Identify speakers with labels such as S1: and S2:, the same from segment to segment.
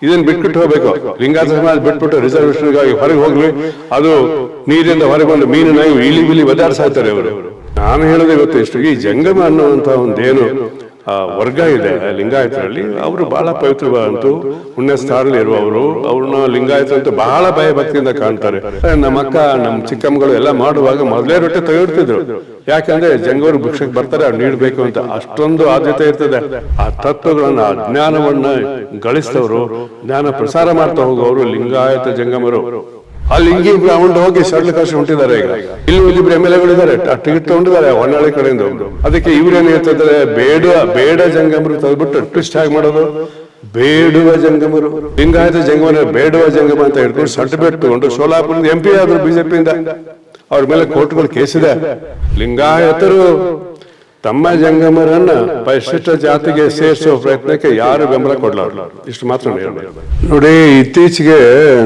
S1: ಇದನ್ನ ಬಿಟ್ಬಿಟ್ಟು ಹೋಗ್ಬೇಕು. ಲಿಂಗಾಯತ ಸಮಾಜ ಬಿಟ್ಬಿಟ್ಟು ರಿಸರ್ವೇಶನ್ಗಾಗಿ ಹೊರಗೆ ಹೋಗ್ಲಿ, ಅದು ನೀರಿಂದ ಹೊರಗೆ ಬಂದು ಮೀನಿನಾಗಿ ಇಲಿ ಬಿಲಿ ಒದಾಡ್ಸಾಯ್ತಾರೆ ಅವರು. ನಾನು ಹೇಳೋದೇ ಗೊತ್ತಿಷ್ಟು, ಈ ಜಂಗಮ ಅನ್ನುವಂತ ಒಂದೇನು ವರ್ಗ ಇದೆ ಲಿಂಗಾಯತರಲ್ಲಿ, ಅವರು ಬಹಳ ಪವಿತ್ರವಾದಂತು ಪುಣ್ಯ ಸ್ಥಾನದಲ್ಲಿ ಇರುವವರು. ಅವ್ರನ್ನ ಲಿಂಗಾಯತ ಅಂತ ಬಹಳ ಭಯ ಭಕ್ತಿಯಿಂದ ಕಾಣ್ತಾರೆ. ನಮ್ಮ ಅಕ್ಕ ನಮ್ಮ ಚಿಕ್ಕಮ್ಮಗಳು ಎಲ್ಲ ಮಾಡುವಾಗ ಮೊದಲೇ ರೊಟ್ಟೆ ತೆಗೆದಿರ್ತಿದ್ರು. ಯಾಕಂದ್ರೆ ಜಂಗವರು ಭಿಕ್ಷಕ್ಕೆ ಬರ್ತಾರೆ, ಅವ್ರು ನೀಡ್ಬೇಕು ಅಂತ ಅಷ್ಟೊಂದು ಆದ್ಯತೆ ಇರ್ತದೆ. ಆ ತತ್ವಗಳನ್ನ ಜ್ಞಾನವನ್ನ ಗಳಿಸಿದವರು, ಜ್ಞಾನ ಪ್ರಸಾರ ಮಾಡ್ತಾ ಹೋಗುವವರು ಲಿಂಗಾಯತ ಜಂಗಮರು. ಅಲ್ಲಿ ಹಿಂಗೆ ಬ್ರಾಹ್ಮಣ ಹೋಗಿ ಸರಳ ಕಾಶಿ ಹೊಂಟಿದ್ದಾರೆ. ಈಗ ಇಲ್ಲಿ ಇಬ್ರು MLA ಗಳಿದ್ದಾರೆ, ಟಿಕೆಟ್ ತಗೊಂಡಿದ್ದಾರೆ ಹೊನ್ನಾಳಿ ಕಡೆಯಿಂದ. ಅದಕ್ಕೆ ಇವ್ರೇನ್ ಹೇಳ್ತಿದ್ದಾರೆ, ಬೇಡ ಜಂಗಮರು ತೆಗೆದ್ಬಿಟ್ಟು ಟ್ವಿಸ್ಟ್ ಆಗಿ ಮಾಡೋದು, ಬೇಡುವ ಜಂಗಮರು. ಲಿಂಗಾಯತ ಜಂಗಮರ ಬೇಡುವ ಜಂಗಮ ಅಂತ ಹೇಳ್ಕೊಂಡು ಸರ್ಟಿಫಿಕೇಟ್ ತಗೊಂಡು ಸೋಲಾಪುರದ MP ಆದ್ರು BJP-ಯಿಂದ. ಅವ್ರ ಮೇಲೆ ಕೋರ್ಟ್ಗಳು ಕೇಸಿದೆ. ಲಿಂಗಾಯತರು ತಮ್ಮ ಜಂಗಮರನ್ನ ಪರಿಶಿಷ್ಟ ಜಾತಿಗೆ ಸೇರಿಸೋ ಪ್ರಯತ್ನಕ್ಕೆ ಯಾರು ಬೆಂಬಲ ಕೊಡ್ಲಾರ. ಇಷ್ಟು ಮಾತ್ರ ನೋಡಿ. ಇತ್ತೀಚೆಗೆ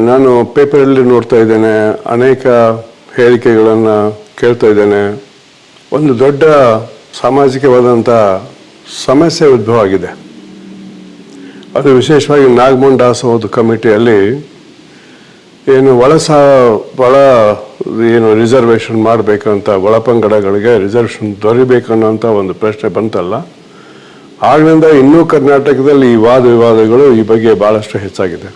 S1: ನಾನು ಪೇಪರಲ್ಲಿ ನೋಡ್ತಾ ಇದ್ದೇನೆ, ಅನೇಕ ಹೇಳಿಕೆಗಳನ್ನ ಕೇಳ್ತಾ ಇದ್ದೇನೆ. ಒಂದು ದೊಡ್ಡ ಸಾಮಾಜಿಕವಾದಂಥ ಸಮಸ್ಯೆ ಉದ್ಭವ ಆಗಿದೆ. ಅದು ವಿಶೇಷವಾಗಿ ನಾಗಮೋಹನ್ ದಾಸೋಹದ ಕಮಿಟಿಯಲ್ಲಿ ಏನು ಒಳ ಏನು ರಿಸರ್ವೇಷನ್ ಮಾಡಬೇಕಂತ, ಒಳಪಂಗಡಗಳಿಗೆ ರಿಸರ್ವೇಷನ್ ದೊರಿಬೇಕನ್ನೋಂಥ ಒಂದು ಪ್ರಶ್ನೆ ಬಂತಲ್ಲ, ಆಗಲಿಂದ ಇನ್ನೂ ಕರ್ನಾಟಕದಲ್ಲಿ ಈ ವಾದ ವಿವಾದಗಳು ಈ ಬಗ್ಗೆ ಭಾಳಷ್ಟು ಹೆಚ್ಚಾಗಿದೆ.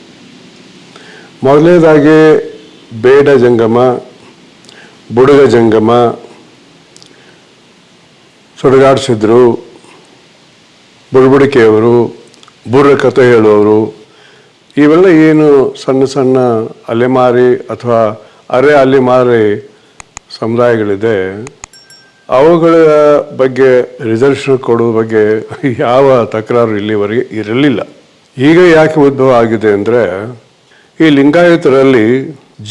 S1: ಮೊದಲನೇದಾಗಿ ಬೇಡ ಜಂಗಮ, ಬುಡುಗ ಜಂಗಮ, ಸುಡುಗಾಡಿಸಿದ್ರು, ಬುಡ್ಬುಡಿಕೆಯವರು, ಬುರ್ರ ಕಥೆ ಹೇಳುವವರು, ಇವೆಲ್ಲ ಏನು ಸಣ್ಣ ಸಣ್ಣ ಅಲೆಮಾರಿ ಅಥವಾ ಅಲೆಮಾರಿ ಸಮುದಾಯಗಳಿದೆ, ಅವುಗಳ ಬಗ್ಗೆ ರಿಸರ್ವೇಷನ್ ಕೊಡುವ ಬಗ್ಗೆ ಯಾವ ತಕರಾರು ಇಲ್ಲಿವರೆಗೆ ಇರಲಿಲ್ಲ. ಈಗ ಯಾಕೆ ಉದ್ಭವ ಆಗಿದೆ ಅಂದರೆ, ಈ ಲಿಂಗಾಯತರಲ್ಲಿ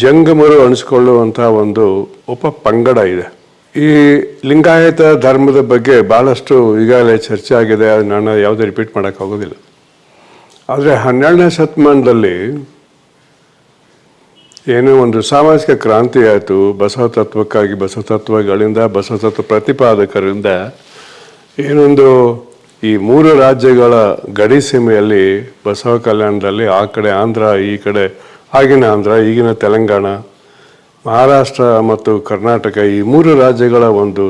S1: ಜಂಗಮರು ಅನಿಸ್ಕೊಳ್ಳುವಂಥ ಒಂದು ಪಂಗಡ ಇದೆ. ಈ ಲಿಂಗಾಯತ ಧರ್ಮದ ಬಗ್ಗೆ ಭಾಳಷ್ಟು ಈಗಾಗಲೇ ಚರ್ಚೆ ಆಗಿದೆ, ನಾನು ಯಾವುದೇ ರಿಪೀಟ್ ಮಾಡೋಕ್ಕಾಗೋದಿಲ್ಲ. ಆದರೆ 12ನೇ ಶತಮಾನದಲ್ಲಿ ಏನೋ ಒಂದು ಸಾಮಾಜಿಕ ಕ್ರಾಂತಿ ಆಯಿತು. ಬಸವ ತತ್ವಕ್ಕಾಗಿ, ಬಸವ ತತ್ವಗಳಿಂದ, ಬಸವ ತತ್ವ ಪ್ರತಿಪಾದಕರಿಂದ ಏನೊಂದು ಈ 3 ರಾಜ್ಯಗಳ ಗಡಿ ಸೀಮೆಯಲ್ಲಿ ಬಸವ ಕಲ್ಯಾಣದಲ್ಲಿ, ಆ ಕಡೆ ಆಂಧ್ರ, ಈ ಕಡೆ ಆಗಿನ ಆಂಧ್ರ, ಈಗಿನ ತೆಲಂಗಾಣ, ಮಹಾರಾಷ್ಟ್ರ ಮತ್ತು ಕರ್ನಾಟಕ, ಈ 3 ರಾಜ್ಯಗಳ ಒಂದು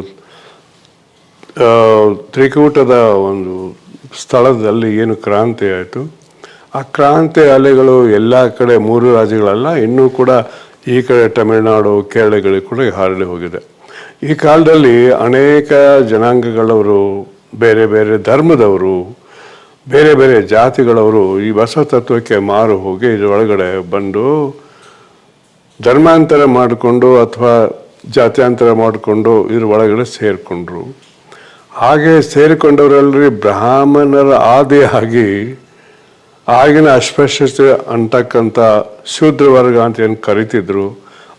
S1: ತ್ರಿಕೂಟದ ಒಂದು ಸ್ಥಳದಲ್ಲಿ ಏನು ಕ್ರಾಂತಿ ಆಯಿತು, ಆ ಕ್ರಾಂತಿ ಅಲೆಗಳು ಎಲ್ಲ ಕಡೆ 3 ರಾಜ್ಯಗಳಲ್ಲ, ಇನ್ನೂ ಕೂಡ ಈ ಕಡೆ ತಮಿಳುನಾಡು, ಕೇರಳಗಳಿಗೆ ಕೂಡ ಹರಡಿ ಹೋಗಿದೆ. ಈ ಕಾಲದಲ್ಲಿ ಅನೇಕ ಜನಾಂಗಗಳವರು, ಬೇರೆ ಬೇರೆ ಧರ್ಮದವರು, ಬೇರೆ ಬೇರೆ ಜಾತಿಗಳವರು ಈ ಬಸವ ತತ್ವಕ್ಕೆ ಮಾರು ಹೋಗಿ ಇದರೊಳಗಡೆ ಬಂದು ಧರ್ಮಾಂತರ ಮಾಡಿಕೊಂಡು ಅಥವಾ ಜಾತ್ಯಾಂತರ ಮಾಡಿಕೊಂಡು ಇದ್ರ ಒಳಗಡೆ ಸೇರಿಕೊಂಡ್ರು. ಹಾಗೆ ಸೇರಿಕೊಂಡವರಲ್ಲಿ ಬ್ರಾಹ್ಮಣರ ಆದಿಯಾಗಿ ಆಗಿನ ಅಸ್ಪೃಶ್ಯತೆ ಅಂತಕ್ಕಂಥ ಶೂದ್ರ ವರ್ಗ ಅಂತ ಏನು ಕರಿತಿದ್ರು,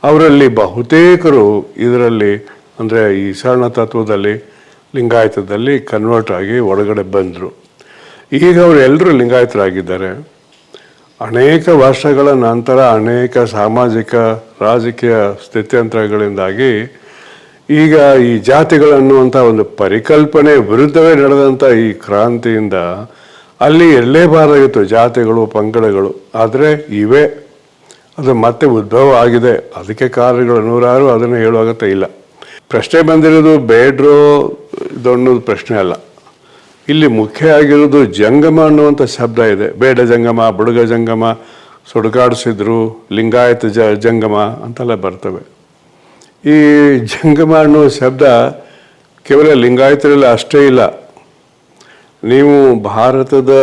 S1: ಅವರಲ್ಲಿ ಬಹುತೇಕರು ಇದರಲ್ಲಿ ಅಂದರೆ ಈ ಶರಣ ತತ್ವದಲ್ಲಿ, ಲಿಂಗಾಯತದಲ್ಲಿ ಕನ್ವರ್ಟ್ ಆಗಿ ಒಳಗಡೆ ಬಂದರು. ಈಗ ಅವರೆಲ್ಲರೂ ಲಿಂಗಾಯತರಾಗಿದ್ದಾರೆ. ಅನೇಕ ವರ್ಷಗಳ ನಂತರ ಅನೇಕ ಸಾಮಾಜಿಕ ರಾಜಕೀಯ ಸ್ಥಿತ್ಯಂತರಗಳಿಂದಾಗಿ ಈಗ ಈ ಜಾತಿಗಳನ್ನುವಂಥ ಒಂದು ಪರಿಕಲ್ಪನೆ ವಿರುದ್ಧವೇ ನಡೆದಂಥ ಈ ಕ್ರಾಂತಿಯಿಂದ ಅಲ್ಲಿ ಇರಲೇಬಾರದಾಗಿತ್ತು ಜಾತಿಗಳು, ಪಂಗಡಗಳು. ಆದರೆ ಇವೆ ಅದು ಮತ್ತೆ ಉದ್ಭವ ಆಗಿದೆ. ಅದಕ್ಕೆ ಕಾರಣಗಳು ನೂರಾರು, ಅದನ್ನು ಹೇಳುವಾಗತ್ತೆ ಇಲ್ಲ. ಪ್ರಶ್ನೆ ಬಂದಿರೋದು ಬೇಡ್ರೋ ಇದೊಂದು ಪ್ರಶ್ನೆ ಅಲ್ಲ. ಇಲ್ಲಿ ಮುಖ್ಯ ಆಗಿರೋದು ಜಂಗಮ ಅನ್ನುವಂಥ ಶಬ್ದ ಇದೆ. ಬೇಡ ಜಂಗಮ, ಬುಡುಗ ಜಂಗಮ, ಸುಡುಗಾಡಿಸಿದ್ರು, ಲಿಂಗಾಯತ ಜಂಗಮ ಅಂತೆಲ್ಲ ಬರ್ತವೆ. ಈ ಜಂಗಮ ಅನ್ನೋ ಶಬ್ದ ಕೇವಲ ಲಿಂಗಾಯತರಲ್ಲಿ ಅಷ್ಟೇ ಇಲ್ಲ. ನೀವು ಭಾರತದ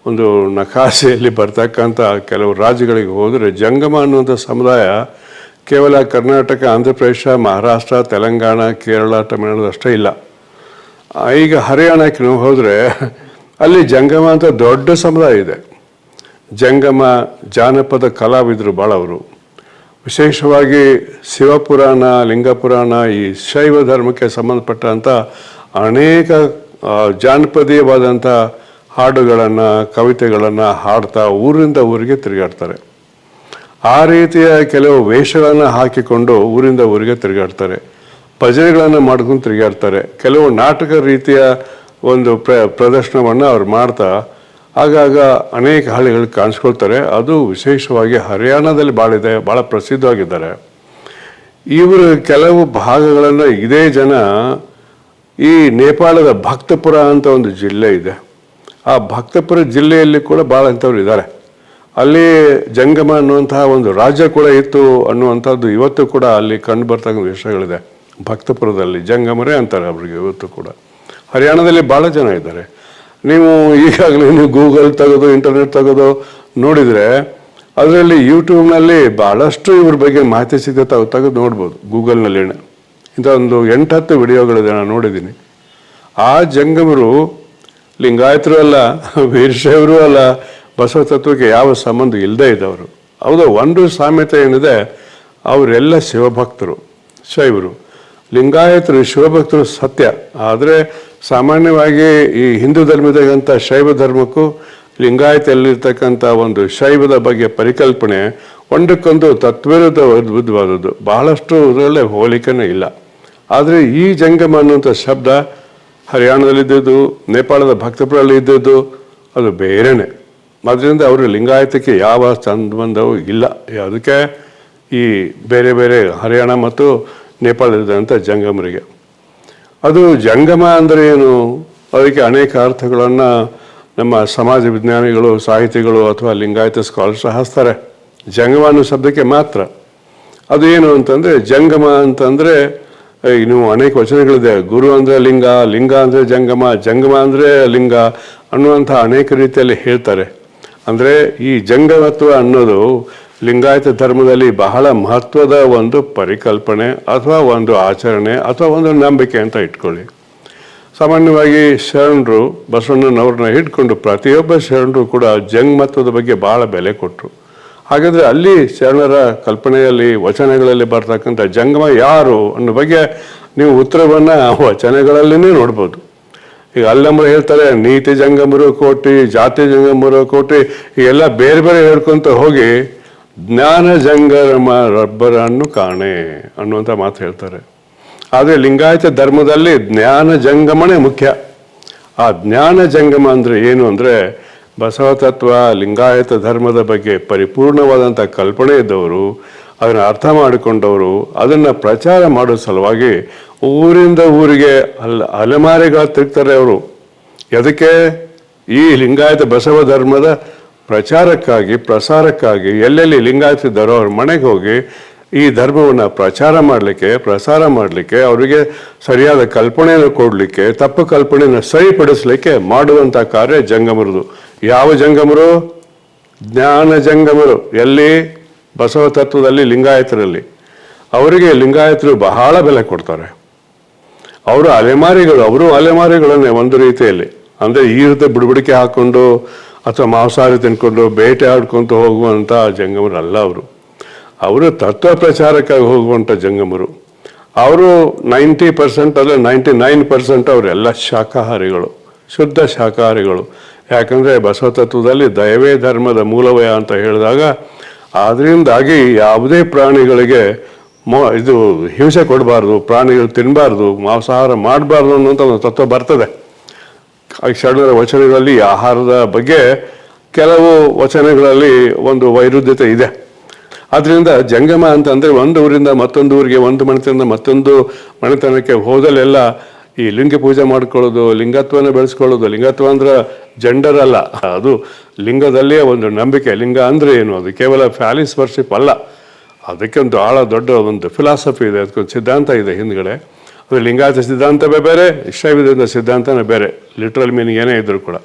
S1: ಒಂದು ನಕಾಶೆಯಲ್ಲಿ ಬರ್ತಕ್ಕಂಥ ಕೆಲವು ರಾಜ್ಯಗಳಿಗೆ ಹೋದರೆ ಜಂಗಮ ಅನ್ನುವಂಥ ಸಮುದಾಯ ಕೇವಲ ಕರ್ನಾಟಕ, ಆಂಧ್ರ ಪ್ರದೇಶ, ಮಹಾರಾಷ್ಟ್ರ, ತೆಲಂಗಾಣ, ಕೇರಳ, ತಮಿಳುನಾಡು ಅಷ್ಟೇ ಇಲ್ಲ. ಈಗ ಹರಿಯಾಣಕ್ಕೆ ನೀವು ಹೋದರೆ ಅಲ್ಲಿ ಜಂಗಮ ಅಂತ ದೊಡ್ಡ ಸಮುದಾಯ ಇದೆ. ಜಂಗಮ ಜಾನಪದ ಕಲಾವಿದರು ಭಾಳ ಅವರು. ವಿಶೇಷವಾಗಿ ಶಿವಪುರಾಣ, ಲಿಂಗಪುರಾಣ, ಈ ಶೈವ ಧರ್ಮಕ್ಕೆ ಸಂಬಂಧಪಟ್ಟಂಥ ಅನೇಕ ಜಾನಪದೀಯವಾದಂಥ ಹಾಡುಗಳನ್ನು, ಕವಿತೆಗಳನ್ನು ಹಾಡ್ತಾ ಊರಿಂದ ಊರಿಗೆ ತಿರುಗಾಡ್ತಾರೆ. ಆ ರೀತಿಯ ಕೆಲವು ವೇಷಗಳನ್ನು ಹಾಕಿಕೊಂಡು ಊರಿಂದ ಊರಿಗೆ ತಿರುಗಾಡ್ತಾರೆ. ಭಜನೆಗಳನ್ನು ಮಾಡ್ಕೊಂಡು ತಿರುಗಾಡ್ತಾರೆ. ಕೆಲವು ನಾಟಕ ರೀತಿಯ ಒಂದು ಪ್ರದರ್ಶನವನ್ನು ಅವ್ರು ಮಾಡ್ತಾ ಆಗಾಗ ಅನೇಕ ಹಳ್ಳಿಗಳು ಕಾಣಿಸ್ಕೊಳ್ತಾರೆ. ಅದು ವಿಶೇಷವಾಗಿ ಹರಿಯಾಣದಲ್ಲಿ ಭಾಳ ಇದೆ, ಭಾಳ ಪ್ರಸಿದ್ಧವಾಗಿದ್ದಾರೆ. ಇವರು ಕೆಲವು ಭಾಗಗಳನ್ನು ಇದೇ ಜನ ಈ ನೇಪಾಳದ ಭಕ್ತಪುರ ಅಂತ ಒಂದು ಜಿಲ್ಲೆ ಇದೆ. ಆ ಭಕ್ತಪುರ ಜಿಲ್ಲೆಯಲ್ಲಿ ಕೂಡ ಭಾಳ ಅಂಥವ್ರು ಇದ್ದಾರೆ. ಅಲ್ಲಿ ಜಂಗಮ ಅನ್ನುವಂತಹ ಒಂದು ರಾಜ್ಯ ಕೂಡ ಇತ್ತು ಅನ್ನುವಂಥದ್ದು ಇವತ್ತು ಕೂಡ ಅಲ್ಲಿ ಕಂಡು ಬರ್ತಕ್ಕಂಥ ವಿಷಯಗಳಿದೆ. ಭಕ್ತಪುರದಲ್ಲಿ ಜಂಗಮರೇ ಅಂತಾರೆ ಅವ್ರಿಗೆ ಇವತ್ತು ಕೂಡ. ಹರಿಯಾಣದಲ್ಲಿ ಭಾಳ ಜನ ಇದ್ದಾರೆ. ನೀವು ಈಗಾಗಲೇ ನೀವು ಗೂಗಲ್ ತೆಗೆದು ಇಂಟರ್ನೆಟ್ ತೆಗೆದು ನೋಡಿದರೆ ಅದರಲ್ಲಿ ಯೂಟ್ಯೂಬ್ನಲ್ಲಿ ಭಾಳಷ್ಟು ಇವ್ರ ಬಗ್ಗೆ ಮಾಹಿತಿ ಸಿಗುತ್ತೆ, ತಾವು ತೆಗೆದು ನೋಡ್ಬೋದು ಗೂಗಲ್ನಲ್ಲಿ. ಇಂಥ ಒಂದು 8-10 ವಿಡಿಯೋಗಳಿದೆ, ನಾನು ನೋಡಿದ್ದೀನಿ. ಆ ಜಂಗಮರು ಲಿಂಗಾಯತರು ಅಲ್ಲ, ವೀರಶೈವರು ಅಲ್ಲ, ಬಸವ ತತ್ವಕ್ಕೆ ಯಾವ ಸಂಬಂಧ ಇಲ್ಲದೆ ಇದ್ದವರು. ಹೌದು, ಒಂದು ಸಾಮ್ಯತೆ ಏನಿದೆ, ಅವರೆಲ್ಲ ಶಿವಭಕ್ತರು, ಶೈವರು. ಲಿಂಗಾಯತರು ಶಿವಭಕ್ತರು ಸತ್ಯ. ಆದರೆ ಸಾಮಾನ್ಯವಾಗಿ ಈ ಹಿಂದೂ ಧರ್ಮದಾಗಂಥ ಶೈವ ಧರ್ಮಕ್ಕೂ ಲಿಂಗಾಯತಲ್ಲಿರ್ತಕ್ಕಂಥ ಒಂದು ಶೈವದ ಬಗ್ಗೆ ಪರಿಕಲ್ಪನೆ ಒಂದಕ್ಕೊಂದು ತತ್ವವಿರುದ್ಧವಾದದ್ದು. ಬಹಳಷ್ಟು ಇದರಲ್ಲೇ ಹೋಲಿಕೆನೇ ಇಲ್ಲ. ಆದರೆ ಈ ಜಂಗಮ ಅನ್ನುವಂಥ ಶಬ್ದ ಹರಿಯಾಣದಲ್ಲಿದ್ದದ್ದು, ನೇಪಾಳದ ಭಕ್ತಪುರಲ್ಲಿ ಇದ್ದದ್ದು ಅದು ಬೇರೆನೆ. ಅದರಿಂದ ಅವರು ಲಿಂಗಾಯತಕ್ಕೆ ಯಾವ ಸಂಬಂಧವೂ ಇಲ್ಲ. ಅದಕ್ಕೆ ಈ ಬೇರೆ ಬೇರೆ ಹರಿಯಾಣ ಮತ್ತು ನೇಪಾಳದಲ್ಲಿದ್ದಂಥ ಜಂಗಮರಿಗೆ ಅದು ಜಂಗಮ ಅಂದರೆ ಏನು, ಅದಕ್ಕೆ ಅನೇಕ ಅರ್ಥಗಳನ್ನು ನಮ್ಮ ಸಮಾಜ ವಿಜ್ಞಾನಿಗಳು, ಸಾಹಿತಿಗಳು ಅಥವಾ ಲಿಂಗಾಯತ ಸ್ಕಾಲರ್ಸ್ ಹಾಸ್ತಾರೆ. ಜಂಗಮ ಅನ್ನೋ ಶಬ್ದಕ್ಕೆ ಮಾತ್ರ. ಅದು ಏನು ಅಂತಂದರೆ, ಜಂಗಮ ಅಂತಂದರೆ ಇನ್ನು ಅನೇಕ ವಚನಗಳಿದೆ. ಗುರು ಅಂದರೆ ಲಿಂಗ, ಲಿಂಗ ಅಂದರೆ ಜಂಗಮ, ಜಂಗಮ ಅಂದರೆ ಲಿಂಗ ಅನ್ನುವಂಥ ಅನೇಕ ರೀತಿಯಲ್ಲಿ ಹೇಳ್ತಾರೆ. ಅಂದರೆ ಈ ಜಂಗಮತ್ವ ಅನ್ನೋದು ಲಿಂಗಾಯತ ಧರ್ಮದಲ್ಲಿ ಬಹಳ ಮಹತ್ವದ ಒಂದು ಪರಿಕಲ್ಪನೆ ಅಥವಾ ಒಂದು ಆಚರಣೆ ಅಥವಾ ಒಂದು ನಂಬಿಕೆ ಅಂತ ಇಟ್ಕೊಳ್ಳಿ. ಸಾಮಾನ್ಯವಾಗಿ ಶರಣರು ಬಸವಣ್ಣನವ್ರನ್ನ ಹಿಡ್ಕೊಂಡು ಪ್ರತಿಯೊಬ್ಬ ಶರಣರು ಕೂಡ ಜಂಗಮತ್ವದ ಬಗ್ಗೆ ಭಾಳ ಬೆಲೆ ಕೊಟ್ಟರು. ಹಾಗಾದರೆ ಅಲ್ಲಿ ಶರಣರ ಕಲ್ಪನೆಯಲ್ಲಿ ವಚನಗಳಲ್ಲಿ ಬರ್ತಕ್ಕಂಥ ಜಂಗಮ ಯಾರು ಅನ್ನೋ ಬಗ್ಗೆ ನೀವು ಉತ್ತರವನ್ನು ವಚನಗಳಲ್ಲೇ ನೋಡ್ಬೋದು. ಈಗ ಅಲ್ಲಂಬರು ಹೇಳ್ತಾರೆ, ನೀತಿ ಜಂಗಮರು ಕೋಟಿ, ಜಾತಿ ಜಂಗಮರು ಕೋಟಿ, ಎಲ್ಲ ಬೇರೆ ಬೇರೆ ಹೇಳ್ಕೊಂತ ಹೋಗಿ ಜ್ಞಾನ ಜಂಗಮ ರಬ್ಬರನ್ನು ಕಾಣೆ ಅನ್ನುವಂಥ ಮಾತು ಹೇಳ್ತಾರೆ. ಆದರೆ ಲಿಂಗಾಯತ ಧರ್ಮದಲ್ಲಿ ಜ್ಞಾನ ಜಂಗಮನೇ ಮುಖ್ಯ. ಆ ಜ್ಞಾನ ಜಂಗಮ ಅಂದರೆ ಏನು ಅಂದರೆ, ಬಸವ ತತ್ವ ಲಿಂಗಾಯತ ಧರ್ಮದ ಬಗ್ಗೆ ಪರಿಪೂರ್ಣವಾದಂಥ ಕಲ್ಪನೆ ಇದ್ದವರು, ಅದನ್ನು ಅರ್ಥ ಮಾಡಿಕೊಂಡವರು, ಅದನ್ನು ಪ್ರಚಾರ ಮಾಡೋ ಸಲುವಾಗಿ ಊರಿಂದ ಊರಿಗೆ ಅಲೆಮಾರಿಗಳು ತಿರುಗ್ತಾರೆ ಅವರು. ಅದಕ್ಕೆ ಈ ಲಿಂಗಾಯತ ಬಸವ ಧರ್ಮದ ಪ್ರಚಾರಕ್ಕಾಗಿ, ಪ್ರಸಾರಕ್ಕಾಗಿ ಎಲ್ಲೆಲ್ಲಿ ಲಿಂಗಾಯತ ಇದ್ದಾರೋ ಅವ್ರ ಮನೆಗೆ ಹೋಗಿ ಈ ಧರ್ಮವನ್ನು ಪ್ರಸಾರ ಮಾಡಲಿಕ್ಕೆ ಅವರಿಗೆ ಸರಿಯಾದ ಕಲ್ಪನೆಯನ್ನು ಕೊಡಲಿಕ್ಕೆ, ತಪ್ಪು ಕಲ್ಪನೆಯನ್ನು ಸರಿಪಡಿಸಲಿಕ್ಕೆ ಮಾಡುವಂಥ ಕಾರ್ಯ ಜಂಗಮರದು. ಯಾವ ಜಂಗಮರು? ಜ್ಞಾನ ಜಂಗಮರು. ಎಲ್ಲಿ? ಬಸವ ತತ್ವದಲ್ಲಿ ಲಿಂಗಾಯತರಲ್ಲಿ. ಅವರಿಗೆ ಲಿಂಗಾಯತರು ಬಹಳ ಬೆಲೆ ಕೊಡ್ತಾರೆ. ಅವರು ಅಲೆಮಾರಿಗಳನ್ನೇ ಒಂದು ರೀತಿಯಲ್ಲಿ. ಅಂದರೆ ಈ ರೀತಿ ಬುಡಬಡಿಕೆ ಹಾಕ್ಕೊಂಡು ಅಥವಾ ಮಾಂಸಾಹಾರಿ ತಿನ್ಕೊಂಡು ಬೇಟೆ ಆಡ್ಕೊಂತ ಹೋಗುವಂಥ ಜಂಗಮರು ಅಲ್ಲ ಅವರು ತತ್ವ ಪ್ರಚಾರಕ್ಕಾಗಿ ಹೋಗುವಂಥ ಜಂಗಮರು. ಅವರು 90% ಅಲ್ಲ 99% ಅವರೆಲ್ಲ ಶಾಕಾಹಾರಿಗಳು, ಶುದ್ಧ ಶಾಕಾಹಾರಿಗಳು. ಯಾಕಂದರೆ ಬಸವ ತತ್ವದಲ್ಲಿ ದಯವೇ ಧರ್ಮದ ಮೂಲವೇ ಅಂತ ಹೇಳಿದಾಗ, ಅದರಿಂದಾಗಿ ಯಾವುದೇ ಪ್ರಾಣಿಗಳಿಗೆ ಇದು ಹಿಂಸೆ ಕೊಡಬಾರ್ದು, ಪ್ರಾಣಿಗಳು ತಿನ್ನಬಾರ್ದು, ಮಾಂಸಾಹಾರ ಮಾಡಬಾರ್ದು ಅನ್ನೋಂಥ ಒಂದು ತತ್ವ ಬರ್ತದೆ. ಶರಣರ ವಚನಗಳಲ್ಲಿ ಆಹಾರದ ಬಗ್ಗೆ ಕೆಲವು ವಚನಗಳಲ್ಲಿ ಒಂದು ವೈರುಧ್ಯತೆ ಇದೆ. ಆದ್ದರಿಂದ ಜಂಗಮ ಅಂತಂದರೆ ಒಂದು ಊರಿಂದ ಮತ್ತೊಂದು ಊರಿಗೆ, ಒಂದು ಮನೆತನದಿಂದ ಮತ್ತೊಂದು ಮನೆತನಕ್ಕೆ ಹೋದಲ್ಲೆಲ್ಲ ಈ ಲಿಂಗ ಪೂಜೆ ಮಾಡ್ಕೊಳ್ಳೋದು, ಲಿಂಗತ್ವನ ಬೆಳೆಸ್ಕೊಳ್ಳೋದು. ಲಿಂಗತ್ವ ಅಂದ್ರೆ ಜೆಂಡರ್ ಅಲ್ಲ, ಅದು ಲಿಂಗದಲ್ಲಿಯೇ ಒಂದು ನಂಬಿಕೆ. ಲಿಂಗ ಅಂದರೆ ಏನು? ಅದು ಕೇವಲ ಫ್ಯಾಲಿಸ್ ವರ್ಷಿಪ್ ಅಲ್ಲ, ಅದಕ್ಕೆ ಒಂದು ಭಾಳ ದೊಡ್ಡ ಒಂದು ಫಿಲಾಸಫಿ ಇದೆ, ಅದಕ್ಕೊಂದು ಸಿದ್ಧಾಂತ ಇದೆ ಹಿಂದ್ಗಡೆ. ಅದು ಲಿಂಗಾಯತ ಸಿದ್ಧಾಂತವೇ ಬೇರೆ, ಶೈವದಿಂದ ಸಿದ್ಧಾಂತನೇ ಬೇರೆ, ಲಿಟ್ರಲ್ ಮೀನಿಂಗ್ ಏನೇ ಇದ್ದರೂ ಕೂಡ.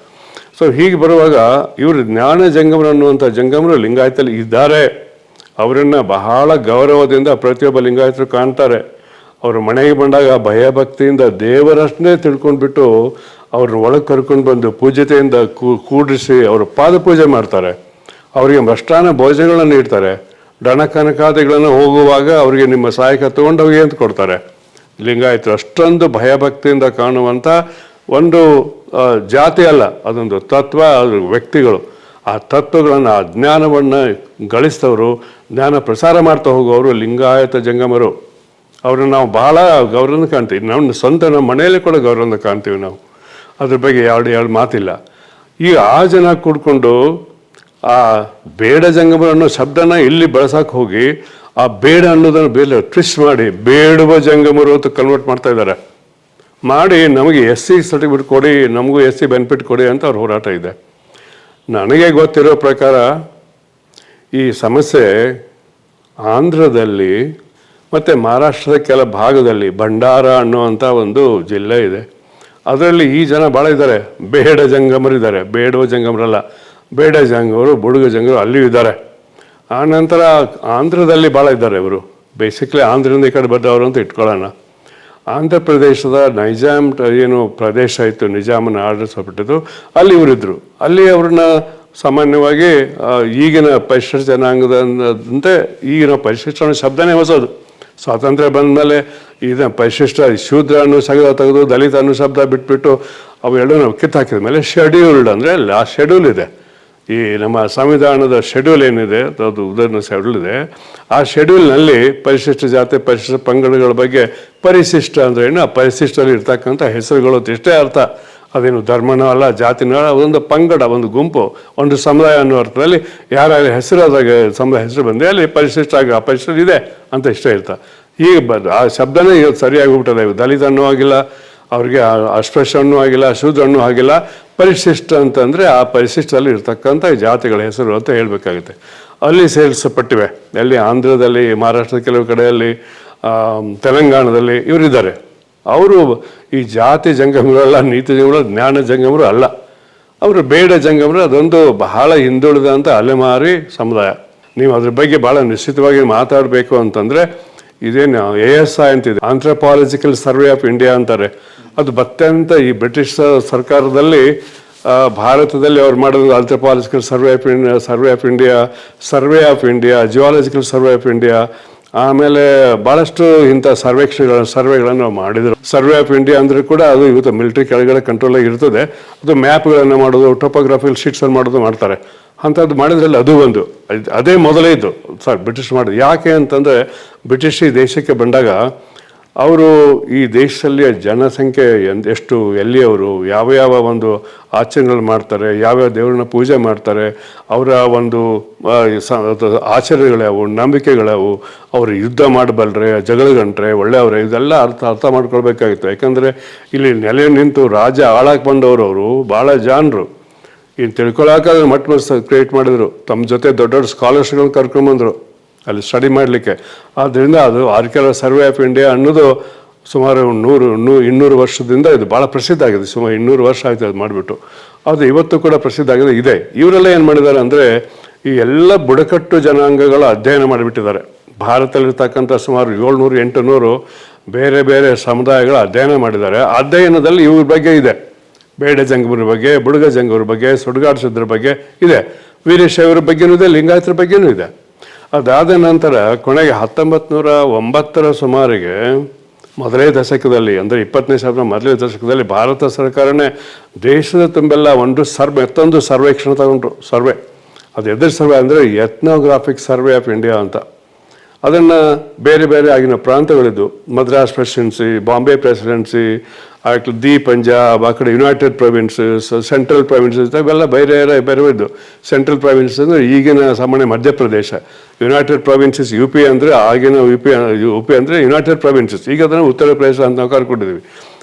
S1: ಸೊ ಹೀಗೆ ಬರುವಾಗ ಇವರು ಜ್ಞಾನ ಜಂಗಮರು ಅನ್ನುವಂಥ ಜಂಗಮರು ಲಿಂಗಾಯತಲ್ಲಿ ಇದ್ದಾರೆ. ಅವರನ್ನು ಬಹಳ ಗೌರವದಿಂದ ಪ್ರತಿಯೊಬ್ಬ ಲಿಂಗಾಯತರು ಕಾಣ್ತಾರೆ. ಅವ್ರ ಮನೆಗೆ ಬಂದಾಗ ಭಯಭಕ್ತಿಯಿಂದ ದೇವರಷ್ಟನ್ನೇ ತಿಳ್ಕೊಂಡ್ಬಿಟ್ಟು ಅವ್ರನ್ನ ಒಳಗೆ ಕರ್ಕೊಂಡು ಬಂದು ಪೂಜ್ಯತೆಯಿಂದ ಕೂಡಿಸಿ ಅವರು ಪಾದ ಪೂಜೆ ಮಾಡ್ತಾರೆ. ಅವರಿಗೆ ಮೃಷ್ಟಾನ್ನ ಭೋಜನಗಳನ್ನು ನೀಡ್ತಾರೆ. ದಣ ಕನಕಾದಿಗಳನ್ನು ಹೋಗುವಾಗ ಅವರಿಗೆ ನಿಮ್ಮ ಸಹಾಯಕ ತೊಗೊಂಡೋಗಿ ಅಂತ ಕೊಡ್ತಾರೆ. ಲಿಂಗಾಯತರು ಅಷ್ಟೊಂದು ಭಯಭಕ್ತಿಯಿಂದ ಕಾಣುವಂಥ ಒಂದು ಜಾತಿ ಅಲ್ಲ, ಅದೊಂದು ತತ್ವ, ಅದು ವ್ಯಕ್ತಿಗಳು. ಆ ತತ್ವಗಳನ್ನು, ಆ ಜ್ಞಾನವನ್ನು ಗಳಿಸ್ತವರು, ಜ್ಞಾನ ಪ್ರಸಾರ ಮಾಡ್ತಾ ಹೋಗುವವರು ಲಿಂಗಾಯತ ಜಂಗಮರು. ಅವ್ರನ್ನ ನಾವು ಭಾಳ ಗೌರವದಿಂದ ಕಾಣ್ತೀವಿ. ನಮ್ಮ ಮನೆಯಲ್ಲಿ ಕೂಡ ಗೌರವದಿಂದ ಕಾಣ್ತೀವಿ ನಾವು. ಅದ್ರ ಬಗ್ಗೆ ಎರಡು ಮಾತಿಲ್ಲ. ಈಗ ಆ ಜನ ಕೂಡ್ಕೊಂಡು ಆ ಬೇಡ ಜಂಗಮರು ಅನ್ನೋ ಶಬ್ದನ ಇಲ್ಲಿ ಬಳಸಕ್ಕೆ ಹೋಗಿ ಆ ಬೇಡ ಅನ್ನೋದನ್ನು ಬೇರೆ ಟ್ವಿಸ್ಟ್ ಮಾಡಿ ಬೇಡುವ ಜಂಗಮರು ಅಂತ ಕನ್ವರ್ಟ್ ಮಾಡ್ತಾ ಇದ್ದಾರೆ. ಮಾಡಿ ನಮಗೆ SC ಸರ್ಟಿಫಿಕೇಟ್ ಕೊಡಿ, ನಮಗೂ SC ಬೆನಿಫಿಟ್ ಕೊಡಿ ಅಂತ ಅವ್ರ ಹೋರಾಟ ಇದೆ. ನನಗೆ ಗೊತ್ತಿರೋ ಪ್ರಕಾರ ಈ ಸಮಸ್ಯೆ ಆಂಧ್ರದಲ್ಲಿ ಮತ್ತು ಮಹಾರಾಷ್ಟ್ರದ ಕೆಲ ಭಾಗದಲ್ಲಿ ಭಂಡಾರ ಅನ್ನುವಂಥ ಒಂದು ಜಿಲ್ಲೆ ಇದೆ. ಅದರಲ್ಲಿ ಈ ಜನ ಭಾಳ ಇದ್ದಾರೆ, ಬೇಡ ಜಂಗಮರಿದ್ದಾರೆ, ಬೇಡುವ ಜಂಗಮರಲ್ಲ, ಬೇಡ ಜಂಗಮರು, ಬುಡುಗ ಜಂಗಮರು ಅಲ್ಲಿಯೂ ಇದ್ದಾರೆ. ಆ ನಂತರ ಆಂಧ್ರದಲ್ಲಿ ಭಾಳ ಇದ್ದಾರೆ ಇವರು. ಬೇಸಿಕ್ಲಿ ಆಂಧ್ರದಿಂದ ಈ ಕಡೆ ಬಂದವರು ಅಂತ ಇಟ್ಕೊಳ್ಳೋಣ. ಆಂಧ್ರ ಪ್ರದೇಶದ ನೈಜಾಮ್ ಏನು ಪ್ರದೇಶ ಇತ್ತು, ನಿಜಾಮನ ಆಡಳಿಸಲ್ಪಟ್ಟಿದ್ದು, ಅಲ್ಲಿ ಇವರಿದ್ದರು. ಅಲ್ಲಿ ಅವ್ರನ್ನ ಸಾಮಾನ್ಯವಾಗಿ ಈಗಿನ ಪರಿಶಿಷ್ಟ ಜನಾಂಗದಂತೆ ಈಗಿನ ಪರಿಶಿಷ್ಟ ಅನ್ನೋ ಶಬ್ದನೇ ಹೊಸದು. ಸ್ವಾತಂತ್ರ್ಯ ಬಂದ ಮೇಲೆ ಇದನ್ನ ಪರಿಶಿಷ್ಟ ಶೂದ್ರ ಅನ್ನೋ ಶಬ್ದ ತೆಗೆದು ದಲಿತ ಅನ್ನೋ ಶಬ್ದ ಬಿಟ್ಬಿಟ್ಟು ಅವೆರಡೂ ನಾವು ಕಿತ್ತಾಕಿದ ಮೇಲೆ ಶೆಡ್ಯೂಲ್ಡ್ ಅಂದರೆ ಲಾಸ್ಟ್ ಶೆಡ್ಯೂಲ್ ಇದೆ. ಈ ನಮ್ಮ ಸಂವಿಧಾನದ ಶೆಡ್ಯೂಲ್ ಏನಿದೆ ಅದು ಉದಾಹರಣೆ ಶೆಡ್ಯೂಲ್ ಇದೆ. ಆ ಶೆಡ್ಯೂಲ್ನಲ್ಲಿ ಪರಿಶಿಷ್ಟ ಜಾತಿ ಪರಿಶಿಷ್ಟ ಪಂಗಡಗಳ ಬಗ್ಗೆ ಪರಿಶಿಷ್ಟ ಅಂದರೆ ಏನು, ಆ ಪರಿಶಿಷ್ಟದಲ್ಲಿ ಇರ್ತಕ್ಕಂಥ ಹೆಸರುಗಳು ಅಂತ ಇಷ್ಟೇ ಅರ್ಥ. ಅದೇನು ಧರ್ಮನೋ ಅಲ್ಲ, ಜಾತಿನೋ ಅಲ್ಲ, ಒಂದು ಪಂಗಡ, ಒಂದು ಗುಂಪು, ಒಂದು ಸಮುದಾಯ ಅನ್ನೋ ಅರ್ಥದಲ್ಲಿ ಯಾರ್ಯಾರ ಹೆಸರು ಅದಾಗ ಸಮುದಾಯ ಹೆಸರು ಬಂದರೆ ಅಲ್ಲಿ ಪರಿಶಿಷ್ಟ ಆಗಿ ಆ ಪರಿಶಿಷ್ಟ ಇದೆ ಅಂತ ಇಷ್ಟೇ ಇರ್ತ. ಈಗ ಆ ಶಬ್ದನೇ ಇವತ್ತು ಸರಿಯಾಗಿ ಹೋಗ್ಬಿಟ್ಟದೆ. ದಲಿತ ಅನ್ನೂ ಆಗಿಲ್ಲ, ಅವ್ರಿಗೆ ಅಸ್ಪೃಶ್ಯನೂ ಆಗಿಲ್ಲ, ಶೂದ್ರನ್ನೂ ಆಗಿಲ್ಲ. ಪರಿಶಿಷ್ಟ ಅಂತಂದರೆ ಆ ಪರಿಶಿಷ್ಟದಲ್ಲಿ ಇರ್ತಕ್ಕಂಥ ಜಾತಿಗಳ ಹೆಸರು ಅಂತ ಹೇಳಬೇಕಾಗುತ್ತೆ. ಅಲ್ಲಿ ಸೇರಿಸಲ್ಪಟ್ಟಿವೆ. ಅಲ್ಲಿ ಆಂಧ್ರದಲ್ಲಿ, ಮಹಾರಾಷ್ಟ್ರದ ಕೆಲವು ಕಡೆಯಲ್ಲಿ, ತೆಲಂಗಾಣದಲ್ಲಿ ಇವರಿದ್ದಾರೆ. ಅವರು ಈ ಜಾತಿ ಜಂಗಮರಲ್ಲ, ನೀತಿ ಜಂಗಮರು, ಜ್ಞಾನ ಜಂಗಮರು ಅಲ್ಲ. ಅವರು ಬೇಡ ಜಂಗಮರು. ಅದೊಂದು ಬಹಳ ಹಿಂದುಳಿದಂಥ ಅಲೆಮಾರಿ ಸಮುದಾಯ. ನೀವು ಅದ್ರ ಬಗ್ಗೆ ಭಾಳ ನಿಶ್ಚಿತವಾಗಿ ಮಾತಾಡಬೇಕು ಅಂತಂದರೆ ಇದೇನು ASI ಅಂತಿದೆ, ಆಂಥ್ರೋಪಾಲಜಿಕಲ್ ಸರ್ವೆ ಆಫ್ ಇಂಡಿಯಾ ಅಂತಾರೆ. ಅದು ಅತ್ಯಂತ ಈ ಬ್ರಿಟಿಷ್ ಸರ್ಕಾರದಲ್ಲಿ ಭಾರತದಲ್ಲಿ ಅವ್ರು ಮಾಡೋದು anthropological survey of India, geological survey of India, ಆಮೇಲೆ ಭಾಳಷ್ಟು ಇಂಥ ಸರ್ವೆಗಳನ್ನು ನಾವು ಮಾಡಿದರು. ಸರ್ವೆ ಆಫ್ ಇಂಡಿಯಾ ಅಂದರೆ ಕೂಡ ಅದು ಇವತ್ತು ಮಿಲಿಟರಿ ಕೆಳಗಡೆ ಕಂಟ್ರೋಲಾಗಿ ಇರ್ತದೆ. ಅದು ಮ್ಯಾಪ್ಗಳನ್ನು ಮಾಡೋದು, ಟೋಪೋಗ್ರಫಿಕಲ್ ಶೀಟ್ಸಲ್ಲಿ ಮಾಡೋದು ಮಾಡ್ತಾರೆ. ಅಂಥದ್ದು ಮಾಡಿದ್ರಲ್ಲಿ ಅದು ಒಂದು ಅದೇ ಮೊದಲೇ ಇದ್ದು ಬ್ರಿಟಿಷ್ ಮಾಡೋದು. ಯಾಕೆ ಅಂತಂದರೆ ಬ್ರಿಟಿಷ್ ಈ ದೇಶಕ್ಕೆ ಬಂದಾಗ ಅವರು ಈ ದೇಶದಲ್ಲಿ ಜನಸಂಖ್ಯೆ ಎಷ್ಟು, ಎಲ್ಲಿಯವರು, ಯಾವ ಒಂದು ಆಚರಣೆಗಳು ಮಾಡ್ತಾರೆ, ಯಾವ್ಯಾವ ದೇವ್ರನ್ನ ಪೂಜೆ ಮಾಡ್ತಾರೆ, ಅವರ ಒಂದು ಆಚರಣೆಗಳ್ಯಾವು, ನಂಬಿಕೆಗಳ್ಯಾವು, ಅವರು ಯುದ್ಧ ಮಾಡಬಲ್ಲರೆ, ಜಗಳಗಂಟ್ರೆ, ಒಳ್ಳೆಯವರೇ, ಇದೆಲ್ಲ ಅರ್ಥ ಮಾಡ್ಕೊಳ್ಬೇಕಾಗಿತ್ತು. ಯಾಕಂದರೆ ಇಲ್ಲಿ ನೆಲೆ ನಿಂತು ರಾಜ್ಯ ಆಳಕ್ಕೆ ಬಂದವರು ಅವರು ಭಾಳ ಜಾಣರು. ಇನ್ನು ತಿಳ್ಕೊಳಕ್ಕೆ ಮಟ್ಟ ಕ್ರಿಯೇಟ್ ಮಾಡಿದರು. ತಮ್ಮ ಜೊತೆ ದೊಡ್ಡ ದೊಡ್ಡ ಸ್ಕಾಲರ್ಸ್ಗಳನ್ನ ಕರ್ಕೊಂಬಂದರು ಅಲ್ಲಿ ಸ್ಟಡಿ ಮಾಡಲಿಕ್ಕೆ. ಆದ್ದರಿಂದ ಅದು ಆರ್ಕಿಯಾಲಜಿ ಸರ್ವೆ ಆಫ್ ಇಂಡಿಯಾ ಅನ್ನೋದು ಸುಮಾರು 100-200 ವರ್ಷದಿಂದ ಇದು ಭಾಳ ಪ್ರಸಿದ್ಧ ಆಗಿದೆ. ಸುಮಾರು 200 ವರ್ಷ ಆಯಿತು ಅದು ಮಾಡಿಬಿಟ್ಟು. ಅದು ಇವತ್ತು ಕೂಡ ಪ್ರಸಿದ್ಧ ಆಗಿದೆ ಇದೆ. ಇವರೆಲ್ಲ ಏನು ಮಾಡಿದ್ದಾರೆ ಅಂದರೆ ಈ ಎಲ್ಲ ಬುಡಕಟ್ಟು ಜನಾಂಗಗಳ ಅಧ್ಯಯನ ಮಾಡಿಬಿಟ್ಟಿದ್ದಾರೆ. ಭಾರತದಲ್ಲಿರ್ತಕ್ಕಂಥ ಸುಮಾರು 700-800 ಬೇರೆ ಬೇರೆ ಸಮುದಾಯಗಳ ಅಧ್ಯಯನ ಮಾಡಿದ್ದಾರೆ. ಅಧ್ಯಯನದಲ್ಲಿ ಇವ್ರ ಬಗ್ಗೆ ಇದೆ, ಬೇಡ ಜಂಗಮರ ಬಗ್ಗೆ, ಬುಡುಗ ಜಂಗಮರ ಬಗ್ಗೆ, ಸುಡುಗಾಡಿಸಿದ್ರ ಬಗ್ಗೆ ಇದೆ, ವೀರಶೈವರ ಬಗ್ಗೆನೂ ಇದೆ, ಲಿಂಗಾಯತರ ಬಗ್ಗೆನೂ ಇದೆ. ಅದಾದ ನಂತರ ಕೊನೆಗೆ 1909 ಸುಮಾರಿಗೆ ಮೊದಲೇ ದಶಕದಲ್ಲಿ, ಅಂದರೆ 20ನೇ ಶತಮಾನ ಮೊದಲನೇ ದಶಕದಲ್ಲಿ ಭಾರತ ಸರ್ಕಾರನೇ ದೇಶದ ತುಂಬೆಲ್ಲ ಮತ್ತೊಂದು ಸರ್ವೇಕ್ಷಣೆ ತಗೊಂಡ್ರು. ಸರ್ವೆ ಅದು ಎದುರು ಸರ್ವೆ ಅಂದರೆ ಎಥ್ನೋಗ್ರಾಫಿಕ್ ಸರ್ವೆ ಆಫ್ ಇಂಡಿಯಾ ಅಂತ. ಅದನ್ನು ಬೇರೆ ಬೇರೆ ಆಗಿನ ಪ್ರಾಂತಗಳಿದ್ದು, Madras presidency, Bombay presidency, the Punjab, ಆ ಕಡೆ ಯುನೈಟೆಡ್ ಪ್ರಾವಿನ್ಸಸ್, ಸೆಂಟ್ರಲ್ ಪ್ರಾವಿನ್ಸಸ್, ಇವೆಲ್ಲ ಬೇರೆ ಬೇರೆ ಇದ್ದು. ಸೆಂಟ್ರಲ್ ಪ್ರಾವಿನ್ಸಸ್ ಅಂದರೆ ಈಗಿನ ಸಾಮಾನ್ಯ ಮಧ್ಯಪ್ರದೇಶ, ಯುನೈಟೆಡ್ ಪ್ರಾವಿನ್ಸಸ್ UP ಅಂದರೆ ಆಗಿನ UP ಅಂದರೆ ಯುನೈಟೆಡ್ ಪ್ರಾವಿನ್ಸಸ್, ಈಗ ಅದನ್ನು ಉತ್ತರ ಪ್ರದೇಶ ಅಂತ ನಾವು ಕರ್ಕೊಂಡಿದ್ದೀವಿ.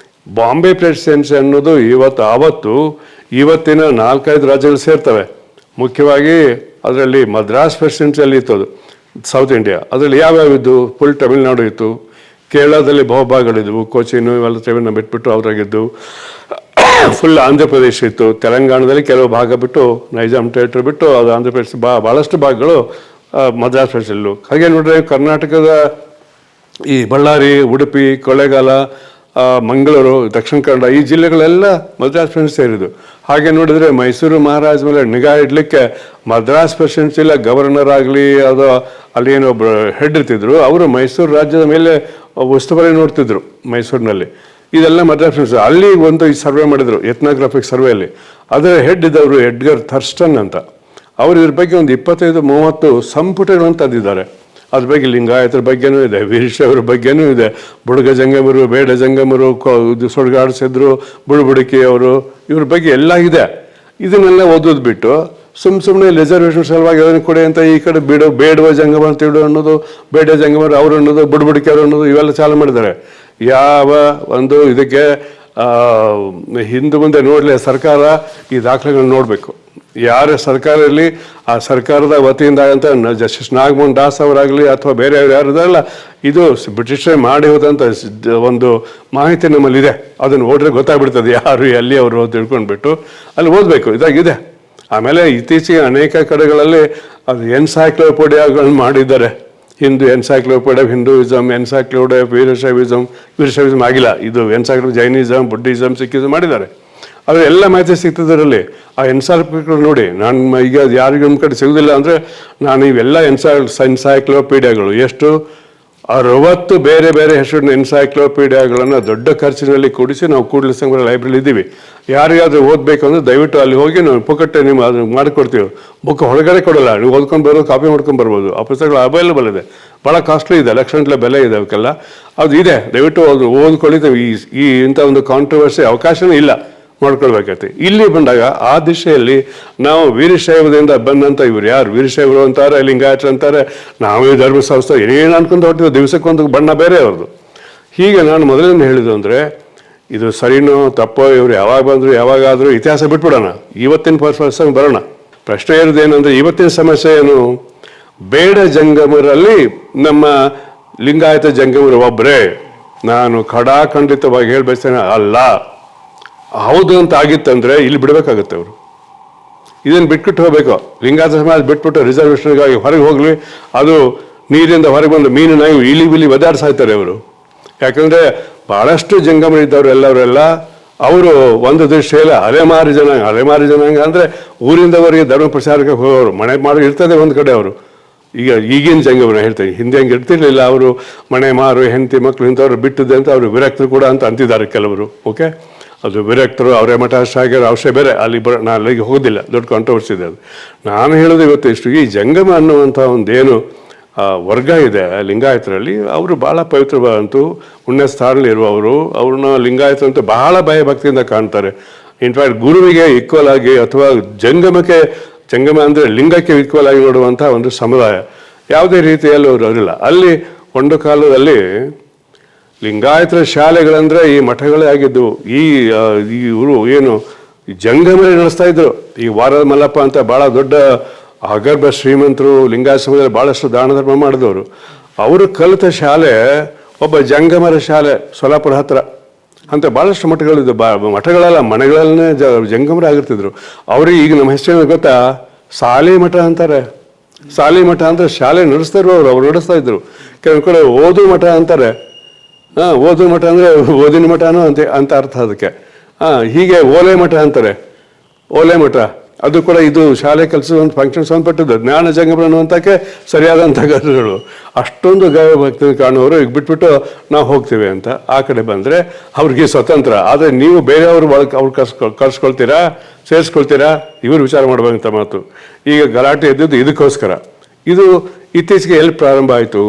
S1: ಬಾಂಬೆ ಪ್ರೆಸಿಡೆನ್ಸಿ ಅನ್ನೋದು ಇವತ್ತಿನ 4-5 ರಾಜ್ಯಗಳು ಸೇರ್ತವೆ. ಮುಖ್ಯವಾಗಿ ಅದರಲ್ಲಿ ಮದ್ರಾಸ್ ಪ್ರೆಸಿಡೆನ್ಸಿಯಲ್ಲಿ ಇತ್ತು, ಅದು ಸೌತ್ ಇಂಡಿಯಾ. ಅದರಲ್ಲಿ ಯಾವ್ಯಾವಿದ್ದು, ಫುಲ್ ತಮಿಳ್ನಾಡು ಇತ್ತು, ಕೇರಳದಲ್ಲಿ ಬಹುಭಾಗಗಳಿದ್ವು, ಕೊಚಿನು ಇವೆಲ್ಲ ತಮಿಳ್ನ ಬಿಟ್ಬಿಟ್ಟು ಅವರಾಗಿದ್ದು, ಫುಲ್ ಆಂಧ್ರ ಪ್ರದೇಶ ಇತ್ತು, ತೆಲಂಗಾಣದಲ್ಲಿ ಕೆಲವು ಭಾಗ ಬಿಟ್ಟು ನೈಜಾಮ್ ಟೆರಿಟರಿ ಬಿಟ್ಟು ಅದು ಆಂಧ್ರ ಪ್ರದೇಶ ಭಾಳಷ್ಟು ಭಾಗಗಳು ಮದ್ರಾಸ್ ಪ್ರದೇಶದಲ್ಲೂ. ಹಾಗೆ ನೋಡಿದ್ರೆ ಕರ್ನಾಟಕದ ಈ ಬಳ್ಳಾರಿ, ಉಡುಪಿ, ಕೊಳ್ಳೇಗಾಲ, ಮಂಗಳೂರು, ದಕ್ಷಿಣ ಕನ್ನಡ ಈ ಜಿಲ್ಲೆಗಳೆಲ್ಲ ಮದ್ರಾಸ್ ಪ್ರೆಸಿಡೆನ್ಸಿ ಸೇರಿದ್ದು. ಹಾಗೆ ನೋಡಿದರೆ ಮೈಸೂರು ಮಹಾರಾಜ ಮೇಲೆ ನಿಗಾ ಇಡಲಿಕ್ಕೆ ಮದ್ರಾಸ್ ಪ್ರೆಸಿಡೆನ್ಸಿಲ್ಲ ಗವರ್ನರ್ ಆಗಲಿ ಅದು ಅಲ್ಲಿ ಏನೊಬ್ಬರು ಹೆಡ್ ಇರ್ತಿದ್ರು, ಅವರು ಮೈಸೂರು ರಾಜ್ಯದ ಮೇಲೆ ಉಸ್ತುವಾರಿ ನೋಡ್ತಿದ್ರು ಮೈಸೂರಿನಲ್ಲಿ. ಇದೆಲ್ಲ ಮದ್ರಾಸ್ ಪ್ರೆಸಿಡೆನ್ಸಿ. ಅಲ್ಲಿ ಒಂದು ಈ ಸರ್ವೆ ಮಾಡಿದರು, ಎಥ್ನೋಗ್ರಾಫಿಕ್ ಸರ್ವೆಯಲ್ಲಿ. ಅದರ ಹೆಡ್ ಇದ್ದವರು ಎಡ್ಗರ್ ಥರ್ಸ್ಟನ್ ಅಂತ. ಅವರು ಇದ್ರ ಬಗ್ಗೆ ಒಂದು 25-30 ಸಂಪುಟಗಳನ್ನು ತಂದಿದ್ದಾರೆ. ಅದ್ರ ಬಗ್ಗೆ ಲಿಂಗಾಯತರ ಬಗ್ಗೆನೂ ಇದೆ, ವೀರಶೈವರ ಬಗ್ಗೆನೂ ಇದೆ, ಬುಡುಗ ಜಂಗಮರು, ಬೇಡ ಜಂಗಮರು, ಸುಡುಗಾಡಿಸಿದ್ರು, ಬುಡುಬುಡಿಕೆಯವರು, ಇವ್ರ ಬಗ್ಗೆ ಎಲ್ಲ ಇದೆ. ಇದನ್ನೆಲ್ಲ ಓದೋದು ಬಿಟ್ಟು ಸುಮ್ಮನೆ ರಿಸರ್ವೇಷನ್ ಸಲುವಾಗಿ ಅದನ್ನು ಕೊಡಿ ಅಂತ ಈ ಕಡೆ ಬೇಡುವ ಜಂಗಮ ಅಂತ ಹೇಳು ಅನ್ನೋದು, ಬೇಡ ಜಂಗಮರು ಅವ್ರು ಅನ್ನೋದು, ಬುಡ್ಬುಡಿಕೆಯವರು ಅನ್ನೋದು ಇವೆಲ್ಲ ಚಾಲು ಮಾಡಿದ್ದಾರೆ. ಯಾವ ಒಂದು ಇದಕ್ಕೆ ಹಿಂದೆ ಮುಂದೆ ನೋಡಲಿ ಸರ್ಕಾರ ಈ ದಾಖಲೆಗಳನ್ನ ನೋಡಬೇಕು. ಯಾರ ಸರ್ಕಾರದಲ್ಲಿ ಆ ಸರ್ಕಾರದ ವತಿಯಿಂದ ಅಂತ ಜಸ್ಟಿಸ್ ನಾಗಮೋಹನ್ ದಾಸ್ ಅವರಾಗಲಿ ಅಥವಾ ಬೇರೆ ಯಾರಿದಾರಲ್ಲ, ಇದು ಬ್ರಿಟಿಷರೇ ಮಾಡಿ ಹೋದಂಥ ಒಂದು ಮಾಹಿತಿ ನಮ್ಮಲ್ಲಿದೆ. ಅದನ್ನು ಓದಿದ್ರೆ ಗೊತ್ತಾಗ್ಬಿಡ್ತದೆ ಯಾರು ಎಲ್ಲಿ ಅವರು ತಿಳ್ಕೊಂಡ್ಬಿಟ್ಟು ಅಲ್ಲಿ ಓದಬೇಕು. ಇದಾಗಿದೆ. ಆಮೇಲೆ ಇತ್ತೀಚೆಗೆ ಅನೇಕ ಕಡೆಗಳಲ್ಲಿ ಅದು ಎನ್ಸೈಕ್ಲೋಪೀಡಿಯಾಗಳನ್ನ ಮಾಡಿದ್ದಾರೆ. Hindu encyclopedia of Hinduism, encyclopedia of Veerashaivism ಆಗಿಲ್ಲ, ಇದು ಎನ್ಸೈಕ್ಲೋ ಜೈನಿಸಮ್, ಬುದ್ಧಿಸಮ್, ಸಿಕ್ಕಿಸಮ್ ಮಾಡಿದ್ದಾರೆ. ಆದರೆ ಎಲ್ಲ ಮಾಹಿತಿ ಸಿಗ್ತದರಲ್ಲಿ. ಆ ಎನ್ಸೈಕ್ಲೋಪೀಡಿಯಾ ನೋಡಿ, ನಾನು ಈಗ ಯಾರಿಗೂ ನಮ್ಮ ಕಡೆ ಸಿಗೋದಿಲ್ಲ ಅಂದರೆ ನಾನು ಇವೆಲ್ಲ ಎನ್ಸೈಕ್ಲೋಪೀಡಿಯಾಗಳು ಎಷ್ಟು 60 ಬೇರೆ ಬೇರೆ ಹೆಸರಿನ ಎನ್ಸೈಕ್ಲೋಪೀಡಿಯಾಗಳನ್ನು ದೊಡ್ಡ ಖರ್ಚಿನಲ್ಲಿ ಕೂಡಿಸಿ ನಾವು ಕೂಡಲ ಸಂಘ ಲೈಬ್ರರಿ ಇದ್ದೀವಿ. ಯಾರಿಗಾದ್ರೂ ಓದಬೇಕು ಅಂದರೆ ದಯವಿಟ್ಟು ಅಲ್ಲಿ ಹೋಗಿ ನಾವು ಪುಕ್ಕಟ್ಟೆ ನೀವು ಅದು ಮಾಡಿಕೊಡ್ತೀವಿ. ಬುಕ್ ಹೊರಗಡೆ ಕೊಡೋಲ್ಲ, ನೀವು ಓದ್ಕೊಂಡು ಬರೋದು, ಕಾಪಿ ಮಾಡ್ಕೊಂಡು ಬರ್ಬೋದು. ಆ ಪುಸ್ತಕಗಳು ಅವೈಲೇಬಲ್ ಇದೆ, ಭಾಳ ಕಾಸ್ಟ್ಲಿ ಇದೆ, ಲಕ್ಷಗಟ್ಟಲೆ ಬೆಲೆ ಇದೆ ಅವಕ್ಕೆಲ್ಲ. ಅದು ಇದೆ, ದಯವಿಟ್ಟು ಓದ್ಕೊಳ್ಳಿ. ಈ ಇಂಥ ಒಂದು ಕಾಂಟ್ರವರ್ಸಿ ಅವಕಾಶವೇ ಇಲ್ಲ, ಮಾಡ್ಕೊಳ್ಬೇಕಾಗ್ತದೆ. ಇಲ್ಲಿ ಬಂದಾಗ ಆ ದಿಶೆಯಲ್ಲಿ ನಾವು ವೀರಶೈವದಿಂದ ಬಂದಂಥ ಇವ್ರು ಯಾರು ವೀರಶೈವರು ಅಂತಾರೆ, ಲಿಂಗಾಯತರು ಅಂತಾರೆ, ನಾವೇ ಧರ್ಮ ಸಂಸ್ಥೆ ಏನೇನು ಅನ್ಕೊಂಡು ಹೊಟ್ಟಿದ್ವಿ, ದಿವಸಕ್ಕೊಂದು ಬಣ್ಣ ಬೇರೆ ಅವ್ರದ್ದು. ಹೀಗೆ ನಾನು ಮೊದಲಿಂದ ಹೇಳಿದ್ದು ಅಂದರೆ ಇದು ಸರಿನೋ ತಪ್ಪೋ, ಇವರು ಯಾವಾಗ ಬಂದರು ಯಾವಾಗಾದರೂ ಇತಿಹಾಸ ಬಿಟ್ಬಿಡೋಣ, ಇವತ್ತಿನ ಪ್ರಶ್ನೆ ಬರೋಣ. ಪ್ರಶ್ನೆ ಇರೋದೇನೆಂದರೆ ಇವತ್ತಿನ ಸಮಸ್ಯೆ ಏನು? ಬೇಡ ಜಂಗಮರಲ್ಲಿ ನಮ್ಮ ಲಿಂಗಾಯತ ಜಂಗಮರು ಒಬ್ಬರೇ. ನಾನು ಖಡಾಖಂಡಿತವಾಗಿ ಹೇಳಬಯಸ್ತೇನೆ, ಅಲ್ಲ. ಹೌದು ಅಂತ ಆಗಿತ್ತಂದರೆ ಇಲ್ಲಿ ಬಿಡಬೇಕಾಗತ್ತೆ. ಅವರು ಇದನ್ನು ಬಿಟ್ಬಿಟ್ಟು ಹೋಗಬೇಕು. ಲಿಂಗಾಯತ ಸಮಾಜ ಬಿಟ್ಬಿಟ್ಟು ರಿಸರ್ವೇಷನ್ಗಾಗಿ ಹೊರಗೆ ಹೋಗಲಿ, ಅದು ನೀರಿಂದ ಹೊರಗೆ ಬಂದು ಮೀನು ನಾಯಿ ಇಲಿ ಬಿಲಿ ಒದಾಡ್ಸಾಯ್ತಾರೆ ಅವರು. ಯಾಕಂದರೆ ಭಾಳಷ್ಟು ಜಂಗಮರಿದ್ದವರು ಎಲ್ಲವರೆಲ್ಲ ಅವರು ಒಂದು ದೃಷ್ಟಿಯಲ್ಲಿ ಅಲೆಮಾರಿ ಜನಾಂಗ ಅಂದರೆ ಊರಿಂದವರಿಗೆ ಧರ್ಮ ಪ್ರಚಾರಕ್ಕೆ ಹೋಗೋರು, ಮನೆ ಮಾಡಿ ಇರ್ತದೆ ಒಂದು ಕಡೆ ಅವರು. ಈಗಿನ ಜಂಗಮನ ಹೇಳ್ತಾರೆ, ಹಿಂದೆ ಹಂಗೆ ಇರ್ತಿರ್ಲಿಲ್ಲ. ಅವರು ಮನೆ ಮಾರು, ಹೆಂಡತಿ ಮಕ್ಕಳು ಇಂಥವ್ರು ಬಿಟ್ಟಿದ್ದೆ ಅಂತ ಅವರು ವಿರಕ್ತರು ಕೂಡ ಅಂತ ಅಂತಿದ್ದಾರೆ ಕೆಲವರು. ಓಕೆ, ಅದು ವಿರಕ್ತರು, ಅವರೇ ಮಠ ಆಗಿರೋ ಅವಶ್ಯ ಬೇರೆ. ನಾನು ಅಲ್ಲಿಗೆ ಹೋಗೋದಿಲ್ಲ, ದೊಡ್ಡ ಕಾಂಟ್ರವರ್ಸಿ ಇದೆ ಅದು. ನಾನು ಹೇಳೋದು ಇವತ್ತು ಇಷ್ಟು, ಈ ಜಂಗಮ ಅನ್ನುವಂಥ ಒಂದೇನು ವರ್ಗ ಇದೆ ಲಿಂಗಾಯತರಲ್ಲಿ, ಅವರು ಭಾಳ ಪವಿತ್ರವಾದಂತೂ ಪುಣ್ಯ ಸ್ಥಾನದಲ್ಲಿ ಇರುವವರು. ಅವ್ರನ್ನ ಲಿಂಗಾಯತರಂತೂ ಬಹಳ ಭಯಭಕ್ತಿಯಿಂದ ಕಾಣ್ತಾರೆ. ಇನ್ಫ್ಯಾಕ್ಟ್ ಗುರುವಿಗೆ ಈಕ್ವಲ್ ಆಗಿ ಅಥವಾ ಜಂಗಮ ಅಂದರೆ ಲಿಂಗಕ್ಕೆ ಈಕ್ವಲ್ ಆಗಿ ನೋಡುವಂಥ ಒಂದು ಸಮುದಾಯ ಯಾವುದೇ ರೀತಿಯಲ್ಲಿ ಅವರು ಅರಿಲ್ಲ. ಅಲ್ಲಿ ಒಂದು ಕಾಲದಲ್ಲಿ ಲಿಂಗಾಯತರ ಶಾಲೆಗಳಂದರೆ ಈ ಮಠಗಳೇ ಆಗಿದ್ದು. ಇವರು ಏನು ಜಂಗಮರೇ ನಡೆಸ್ತಾ ಇದ್ರು. ಈ ವಾರದ ಮಲ್ಲಪ್ಪ ಅಂತ ಭಾಳ ದೊಡ್ಡ ಅಗರ್ಭ ಶ್ರೀಮಂತರು, ಲಿಂಗಾಯತ ಸಮುದಾಯ ಭಾಳಷ್ಟು ದಾನ ಧರ್ಮ ಮಾಡಿದವರು. ಅವರು ಕಲಿತ ಶಾಲೆ ಒಬ್ಬ ಜಂಗಮರ ಶಾಲೆ ಸೊಲ್ಲಾಪುರ ಹತ್ರ ಅಂತ ಭಾಳಷ್ಟು ಮಠಗಳಿದ್ದು. ಮಠಗಳೆಲ್ಲ ಮನೆಗಳನ್ನೇ ಜಂಗಮರೇ ಆಗಿರ್ತಿದ್ರು. ಅವ್ರಿಗೆ ಈಗ ನಮ್ಮ ಹೆಸರೇನು ಗೊತ್ತಾ? ಸಾಲಿ ಮಠ ಅಂತಾರೆ. ಸಾಲಿ ಮಠ ಅಂದರೆ ಶಾಲೆ ನಡೆಸ್ತಾ ಇರೋರು, ಅವ್ರು ನಡೆಸ್ತಾ ಇದ್ರು. ಕೆಲವು ಕಡೆ ಓದು ಮಠ ಅಂತಾರೆ. ಓದು ಮಠ ಅಂದರೆ ಓದಿನ ಮಠನೂ ಅಂತ ಅರ್ಥ ಅದಕ್ಕೆ. ಹೀಗೆ ಓಲೆ ಮಠ ಅಂತಾರೆ. ಓಲೆ ಮಠ ಅದು ಕೂಡ ಇದು ಶಾಲೆ ಕೆಲಸದ ಒಂದು ಫಂಕ್ಷನ್ ಸಂಬಂಧಪಟ್ಟದ್ದು. ಜ್ಞಾನ ಜಂಗಮ ಅನ್ನುವಂಥಕ್ಕೆ ಸರಿಯಾದಂಥ ಗರುಗಳು. ಅಷ್ಟೊಂದು ಭಕ್ತಿ ಕಾಣುವವರು ಈಗ ಬಿಟ್ಬಿಟ್ಟು ನಾವು ಹೋಗ್ತೀವಿ ಅಂತ ಆ ಕಡೆ ಬಂದರೆ ಅವ್ರಿಗೆ ಸ್ವತಂತ್ರ. ಆದರೆ ನೀವು ಬೇರೆಯವರು ಅವ್ರು ಕರ್ಸ್ಕೊಳ್ತೀರಾ, ಸೇರಿಸ್ಕೊಳ್ತೀರಾ, ಇವರು ವಿಚಾರ ಮಾಡುವಂಥ ಮಾತು. ಈಗ ಗಲಾಟೆ ಎದ್ದಿದ್ದು ಇದಕ್ಕೋಸ್ಕರ. ಇದು ಇತ್ತೀಚೆಗೆ ಎಲ್ಲಿ ಪ್ರಾರಂಭ ಆಯಿತು?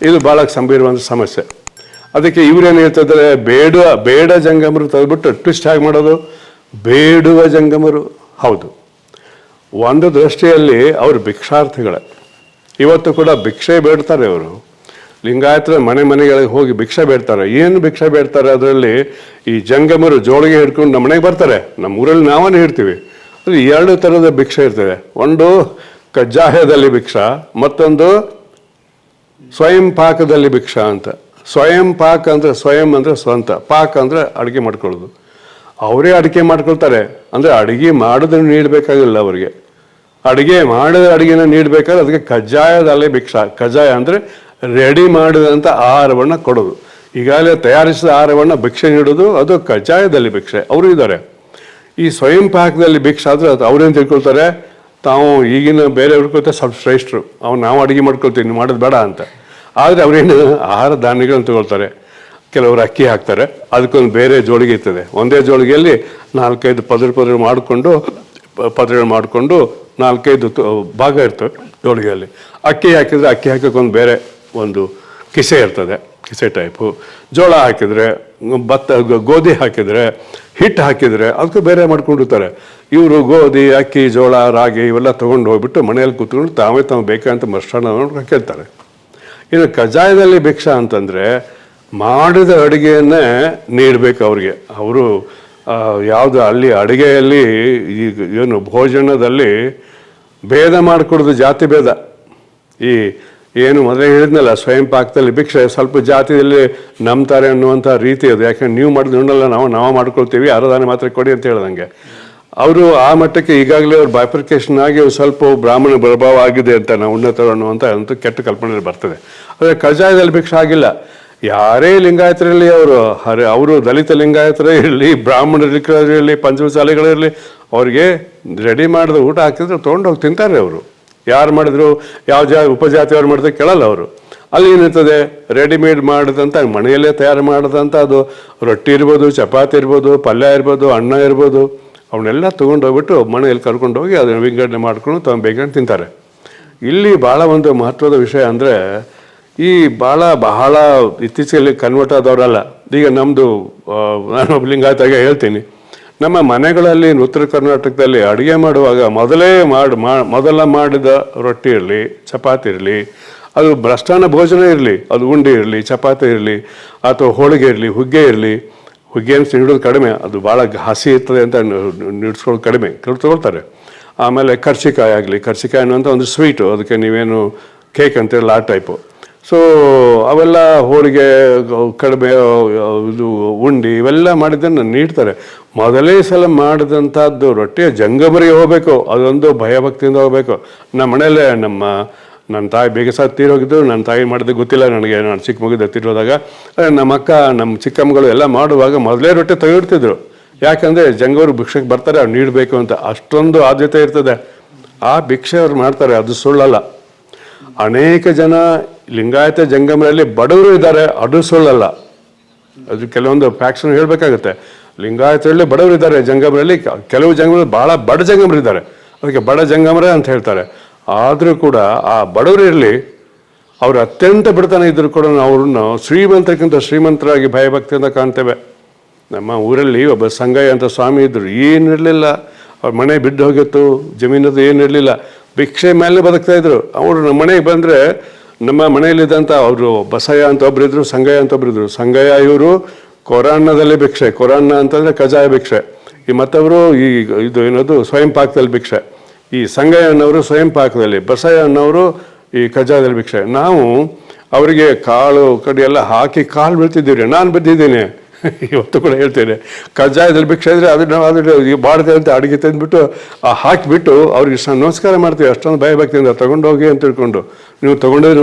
S1: ಇದು ಭಾಳ ಗಂಭೀರವಾದ ಸಮಸ್ಯೆ. ಅದಕ್ಕೆ ಇವರೇನು ಹೇಳ್ತಿದ್ದಾರೆ, ಬೇಡ ಜಂಗಮರು ತೆಗೆದ್ಬಿಟ್ಟು ಟ್ವಿಸ್ಟ್ ಆಗಿ ಮಾಡೋದು. ಬೇಡುವ ಜಂಗಮರು ಹೌದು, ಒಂದು ದೃಷ್ಟಿಯಲ್ಲಿ ಅವರು ಭಿಕ್ಷಾರ್ಥಿಗಳೇ. ಇವತ್ತು ಕೂಡ ಭಿಕ್ಷೆ ಬೇಡ್ತಾರೆ ಅವರು. ಲಿಂಗಾಯತರ ಮನೆಗಳಿಗೆ ಹೋಗಿ ಭಿಕ್ಷೆ ಬೇಡ್ತಾರೆ. ಏನು ಭಿಕ್ಷೆ ಬೇಡ್ತಾರೆ? ಅದರಲ್ಲಿ ಈ ಜಂಗಮರು ಜೋಳಿಗೆ ಹಿಡ್ಕೊಂಡು ನಮ್ಮ ಮನೆಗೆ ಬರ್ತಾರೆ. ನಮ್ಮ ಊರಲ್ಲಿ ನಾವೇ ಇಡ್ತೀವಿ. ಅದು 2 ಥರದ ಭಿಕ್ಷೆ ಇರ್ತದೆ. ಒಂದು ಕಜ್ಜಾಯದಲ್ಲಿ ಭಿಕ್ಷಾ, ಮತ್ತೊಂದು ಸ್ವಯಂ ಪಾಕದಲ್ಲಿ ಭಿಕ್ಷಾ ಅಂತ. ಸ್ವಯಂ ಪಾಕ ಅಂದರೆ ಸ್ವಯಂ ಅಂದರೆ ಸ್ವಂತ, ಪಾಕ ಅಂದರೆ ಅಡುಗೆ ಮಾಡ್ಕೊಳ್ಳೋದು. ಅವರೇ ಅಡುಗೆ ಮಾಡ್ಕೊಳ್ತಾರೆ. ಅಂದರೆ ಅಡುಗೆ ಮಾಡೋದನ್ನು ನೀಡಬೇಕಾಗಿಲ್ಲ ಅವರಿಗೆ. ಮಾಡಿದ ಅಡುಗೆನ ನೀಡಬೇಕಾದ್ರೆ ಅದಕ್ಕೆ ಕಜ್ಜಾಯದಲ್ಲಿ ಭಿಕ್ಷಾ. ಕಜ್ಜಾಯ ಅಂದರೆ ರೆಡಿ ಮಾಡಿದಂಥ ಆಹಾರವನ್ನು ಕೊಡೋದು. ಈಗಾಗಲೇ ತಯಾರಿಸಿದ ಆಹಾರವನ್ನು ಭಿಕ್ಷೆ ನೀಡೋದು, ಅದು ಕಜ್ಜಾಯದಲ್ಲಿ ಭಿಕ್ಷೆ. ಅವರು ಇದ್ದಾರೆ. ಈ ಸ್ವಯಂ ಪಾಕದಲ್ಲಿ ಭಿಕ್ಷೆ ಆದರೆ ಅದು ಅವ್ರೇನು ತಿಳ್ಕೊಳ್ತಾರೆ, ತಾವು ಈಗಿನ ಬೇರೆಯವ್ರಿಗಿಂತ ಸ್ವಲ್ಪ ಶ್ರೇಷ್ಠರು, ನಾವು ಅಡುಗೆ ಮಾಡ್ಕೊಳ್ತೀವಿ, ಮಾಡೋದು ಬೇಡ ಅಂತ. ಆದರೆ ಅವರೇನು ಆಹಾರ ಧಾನ್ಯಗಳನ್ನು ತಗೊಳ್ತಾರೆ. ಕೆಲವರು ಅಕ್ಕಿ ಹಾಕ್ತಾರೆ, ಅದಕ್ಕೊಂದು ಬೇರೆ ಜೋಳಿಗೆ ಇರ್ತದೆ. ಒಂದೇ ಜೋಳಿಗೆಯಲ್ಲಿ 4-5 ಪದರಗಳು ಮಾಡಿಕೊಂಡು 4-5 ಭಾಗ ಇರ್ತವೆ ಜೋಳಿಗೆಯಲ್ಲಿ. ಅಕ್ಕಿ ಹಾಕಿದರೆ ಅಕ್ಕಿ ಹಾಕೋಕ್ಕೊಂದು ಬೇರೆ ಒಂದು ಕಿಸೆ ಇರ್ತದೆ. ಕಿಸೆ ಟೈಪು. ಜೋಳ ಹಾಕಿದರೆ, ಗೋಧಿ ಹಾಕಿದರೆ, ಹಿಟ್ಟು ಹಾಕಿದರೆ ಅದಕ್ಕೂ ಬೇರೆ ಮಾಡ್ಕೊಂಡಿರ್ತಾರೆ. ಇವರು ಗೋಧಿ, ಅಕ್ಕಿ, ಜೋಳ, ರಾಗಿ ಇವೆಲ್ಲ ತೊಗೊಂಡು ಹೋಗ್ಬಿಟ್ಟು ಮನೆಯಲ್ಲಿ ಕೂತ್ಕೊಂಡು ತಾವೇ ಬೇಕಂತ ಮಷ್ಟಾನ್ನ ಕೇಳ್ತಾರೆ. ಇನ್ನು ಕಜ್ಜಾಯದಲ್ಲಿ ಭಿಕ್ಷಾ ಅಂತಂದರೆ ಮಾಡಿದ ಅಡುಗೆಯನ್ನೇ ನೀಡಬೇಕು ಅವ್ರಿಗೆ. ಅವರು ಯಾವುದು ಅಲ್ಲಿ ಅಡುಗೆಯಲ್ಲಿ ಏನು ಭೋಜನದಲ್ಲಿ ಭೇದ ಮಾಡಿಕೊಡೋದು, ಜಾತಿ ಭೇದ. ಈ ಏನು ಮೊದಲೇ ಹೇಳಿದ್ನಲ್ಲ, ಸ್ವಯಂ ಪಾಕದಲ್ಲಿ ಭಿಕ್ಷೆ ಸ್ವಲ್ಪ ಜಾತಿಯಲ್ಲಿ ನಂಬ್ತಾರೆ ಅನ್ನುವಂಥ ರೀತಿ ಅದು. ಯಾಕಂದ್ರೆ ನೀವು ಮಾಡಿದ ಉಣ್ಣಲ್ಲ, ನಾವು ಮಾಡ್ಕೊಳ್ತೀವಿ, ಅರದಾನೆ ಮಾತ್ರ ಕೊಡಿ ಅಂತ ಹೇಳ್ದಂಗೆ. ಅವರು ಆ ಮಟ್ಟಕ್ಕೆ ಈಗಾಗಲೇ ಅವ್ರು ಬೈಫರ್ಕೇಷನ್ ಆಗಿ ಸ್ವಲ್ಪ ಬ್ರಾಹ್ಮಣ ಪ್ರಭಾವ ಆಗಿದೆ ಅಂತ ನಾವು ಉನ್ನತರು ಅನ್ನುವಂಥ ಅಂತೂ ಕೆಟ್ಟ ಕಲ್ಪನೆ ಬರ್ತದೆ. ಆದರೆ ಕಜ್ಜಾಯದಲ್ಲಿ ಭಿಕ್ಷೆ ಆಗಿಲ್ಲ. ಯಾರೇ ಲಿಂಗಾಯತರಲ್ಲಿ ಅವರು ದಲಿತ ಲಿಂಗಾಯತರೇ ಇರಲಿ, ಬ್ರಾಹ್ಮಣರಿರಲಿ, ಪಂಚಮಸಾಲಿಗಳಿರಲಿ, ಅವ್ರಿಗೆ ರೆಡಿ ಮಾಡಿದ ಊಟ ಹಾಕಿದ್ರೆ ತೊಗೊಂಡೋಗಿ ತಿಂತಾರೆ ಅವರು. ಯಾರು ಮಾಡಿದ್ರು, ಯಾವ ಉಪಜಾತಿಯವ್ರು ಮಾಡಿದ್ರೆ ಕೇಳಲ್ಲ ಅವರು. ಅಲ್ಲಿ ಏನಿರ್ತದೆ, ರೆಡಿಮೇಡ್ ಮಾಡಿದಂಥ ಮನೆಯಲ್ಲೇ ತಯಾರು ಮಾಡಿದಂಥ ಅದು ರೊಟ್ಟಿ ಇರ್ಬೋದು, ಚಪಾತಿ ಇರ್ಬೋದು, ಪಲ್ಯ ಇರ್ಬೋದು, ಅನ್ನ ಇರ್ಬೋದು, ಅವನ್ನೆಲ್ಲ ತೊಗೊಂಡೋಗ್ಬಿಟ್ಟು ಮನೆಯಲ್ಲಿ ಕರ್ಕೊಂಡೋಗಿ ಅದನ್ನು ವಿಂಗಡಣೆ ಮಾಡ್ಕೊಂಡು ಬೇಕಂತ ತಿಂತಾರೆ. ಇಲ್ಲಿ ಭಾಳ ಒಂದು ಮಹತ್ವದ ವಿಷಯ ಅಂದರೆ, ಈ ಬಹಳ ಇತ್ತೀಚೆಗೆ ಕನ್ವರ್ಟ್ ಆದವರಲ್ಲ. ಈಗ ನಮ್ಮದು ನಾನು ಲಿಂಗಾಯತಾಗೆ ಹೇಳ್ತೀನಿ, ನಮ್ಮ ಮನೆಗಳಲ್ಲಿ ಉತ್ತರ ಕರ್ನಾಟಕದಲ್ಲಿ ಅಡುಗೆ ಮಾಡುವಾಗ ಮೊದಲ ಮಾಡಿದ ರೊಟ್ಟಿ ಇರಲಿ, ಚಪಾತಿ ಇರಲಿ, ಅದು ಮೃಷ್ಟಾನ್ನ ಭೋಜನ ಇರಲಿ, ಅದು ಉಂಡೆ ಇರಲಿ, ಚಪಾತಿ ಇರಲಿ, ಅಥವಾ ಹೋಳಿಗೆ ಇರಲಿ, ಹುಗ್ಗೆ ಇರಲಿ, ಹುಗ್ಗಿಯನ್ನು ನೀಡೋದು ಕಡಿಮೆ, ಅದು ಭಾಳ ಹಸಿ ಇರ್ತದೆ ಅಂತ ನೀಡ್ಸ್ಕೊಳ್ಳೋದು ಕಡಿಮೆ, ತೊಗೊಳ್ತಾರೆ. ಆಮೇಲೆ ಕರ್ಚಿಕಾಯಿ ಆಗಲಿ, ಕರ್ಚಿಕಾಯಿ ಅನ್ನುವಂಥ ಒಂದು ಸ್ವೀಟು, ಅದಕ್ಕೆ ನೀವೇನು ಕೇಕ್ ಅಂತಿರಲ್ಲ ಆ ಟೈಪು. ಸೊ ಅವೆಲ್ಲ ಹೋಳಿಗೆ, ಕಡಿಮೆ, ಇದು ಉಂಡಿ ಇವೆಲ್ಲ ಮಾಡಿದ್ದನ್ನು ನೀಡ್ತಾರೆ. ಮೊದಲೇ ಸಲ ಮಾಡಿದಂಥದ್ದು ರೊಟ್ಟಿಯ ಜಂಗಮರಿಗೆ ಹೋಗಬೇಕು, ಅದೊಂದು ಭಯಭಕ್ತಿಯಿಂದ ಹೋಗಬೇಕು. ನಮ್ಮ ಮನೆಯಲ್ಲೇ ನನ್ನ ತಾಯಿ ಬೇಗ ತೀರೋಗಿದ್ದು, ನನ್ನ ತಾಯಿ ಮಾಡಿದ್ದು ಗೊತ್ತಿಲ್ಲ ನನಗೆ, ನಾನು ಚಿಕ್ಕ ಮಗುದ ತೀರೋದಾಗ ನಮ್ಮ ಅಕ್ಕ, ನಮ್ಮ ಚಿಕ್ಕಮ್ಮಗಳು ಎಲ್ಲ ಮಾಡುವಾಗ ಮೊದಲೇ ರೊಟ್ಟಿ ತೆಗೆದಿಡ್ತಿದ್ರು. ಯಾಕಂದರೆ ಜಂಗವರು ಭಿಕ್ಷೆಗೆ ಬರ್ತಾರೆ, ಅವ್ರು ನೀಡಬೇಕು ಅಂತ ಅಷ್ಟೊಂದು ಆದ್ಯತೆ ಇರ್ತದೆ. ಆ ಭಿಕ್ಷೆ ಅವ್ರು ಮಾಡ್ತಾರೆ, ಅದು ಸುಳ್ಳಲ್ಲ. ಅನೇಕ ಜನ ಲಿಂಗಾಯತ ಜಂಗಮರಲ್ಲಿ ಬಡವರು ಇದ್ದಾರೆ, ಅದು ಸುಳ್ಳಲ್ಲ. ಅದು ಕೆಲವೊಂದು ಫ್ಯಾಕ್ಟ್ಸ್ ಹೇಳಬೇಕಾಗುತ್ತೆ. ಲಿಂಗಾಯತರಲ್ಲಿ ಬಡವರು ಇದ್ದಾರೆ ಜಂಗಮರಲ್ಲಿ, ಕೆಲವು ಜಂಗಮರಲ್ಲಿ ಭಾಳ ಬಡ ಜಂಗಮರಿದ್ದಾರೆ, ಅದಕ್ಕೆ ಬಡ ಜಂಗಮರೇ ಅಂತ ಹೇಳ್ತಾರೆ. ಆದರೂ ಕೂಡ ಆ ಬಡವರು ಇರಲಿ, ಅವರು ಅತ್ಯಂತ ಬಡತನ ಇದ್ದರೂ ಕೂಡ ಅವ್ರನ್ನ ಶ್ರೀಮಂತಕ್ಕಿಂತ ಶ್ರೀಮಂತರಾಗಿ ಭಯಭಕ್ತಿಯಿಂದ ಕಾಣ್ತೇವೆ. ನಮ್ಮ ಊರಲ್ಲಿ ಒಬ್ಬ ಸಂಗಯ್ಯ ಅಂತ ಸ್ವಾಮಿ ಇದ್ದರು, ಏನಿರಲಿಲ್ಲ, ಅವ್ರ ಮನೆ ಬಿದ್ದು ಹೋಗಿತ್ತು, ಜಮೀನದು ಏನಿರಲಿಲ್ಲ, ಭಿಕ್ಷೆ ಮೇಲೆ ಬದುಕ್ತಾಯಿದ್ರು. ಅವರು ನಮ್ಮ ಮನೆಗೆ ಬಂದರೆ, ನಮ್ಮ ಮನೆಯಲ್ಲಿದ್ದಂಥ ಅವರು ಬಸಯ್ಯ ಅಂತ ಒಬ್ಬರಿದ್ರು, ಸಂಗಯ್ಯ ಅಂತ ಒಬ್ಬರಿದ್ರು. ಸಂಗಯ್ಯ ಇವರು ಕೊರಾನ್ನದಲ್ಲಿ ಭಿಕ್ಷೆ, ಕೊರಾನ್ನ ಅಂತಂದರೆ ಕಜಾಯ ಭಿಕ್ಷೆ. ಈ ಮತ್ತವರು ಇದು ಏನದು ಸ್ವಯಂ ಪಾಕದಲ್ಲಿ ಭಿಕ್ಷೆ. ಈ ಸಂಗಯ್ಯ ಅನ್ನೋರು ಸ್ವಯಂ ಪಾಕದಲ್ಲಿ, ಬಸಯ್ಯ ಅನ್ನೋರು ಈ ಕಜಾಯದಲ್ಲಿ ಭಿಕ್ಷೆ. ನಾವು ಅವರಿಗೆ ಕಾಳು ಕಡಿ ಎಲ್ಲ ಹಾಕಿ ಕಾಲು ಬೀಳ್ತಿದ್ದೀವಿ. ನಾನು ಬಿದ್ದಿದ್ದೀನಿ, ಇವತ್ತು ಕೂಡ ಹೇಳ್ತೇನೆ. ಕಜ್ಜಾಯದಲ್ಲಿ ಭಿಕ್ಷೆ ಇದ್ದರೆ ಅದನ್ನು ಬಾಡ್ದೆ ಅಂತ ಅಡುಗೆ ತಂದುಬಿಟ್ಟು ಹಾಕಿಬಿಟ್ಟು ಅವ್ರಿಗೆ ನಮಸ್ಕಾರ ಮಾಡ್ತೀವಿ, ಅಷ್ಟೊಂದು ಭಯಭಕ್ತಿಯಿಂದ ತೊಗೊಂಡೋಗಿ ಅಂತ ತಿಳ್ಕೊಂಡು. ನೀವು ತೊಗೊಂಡೋಗಿ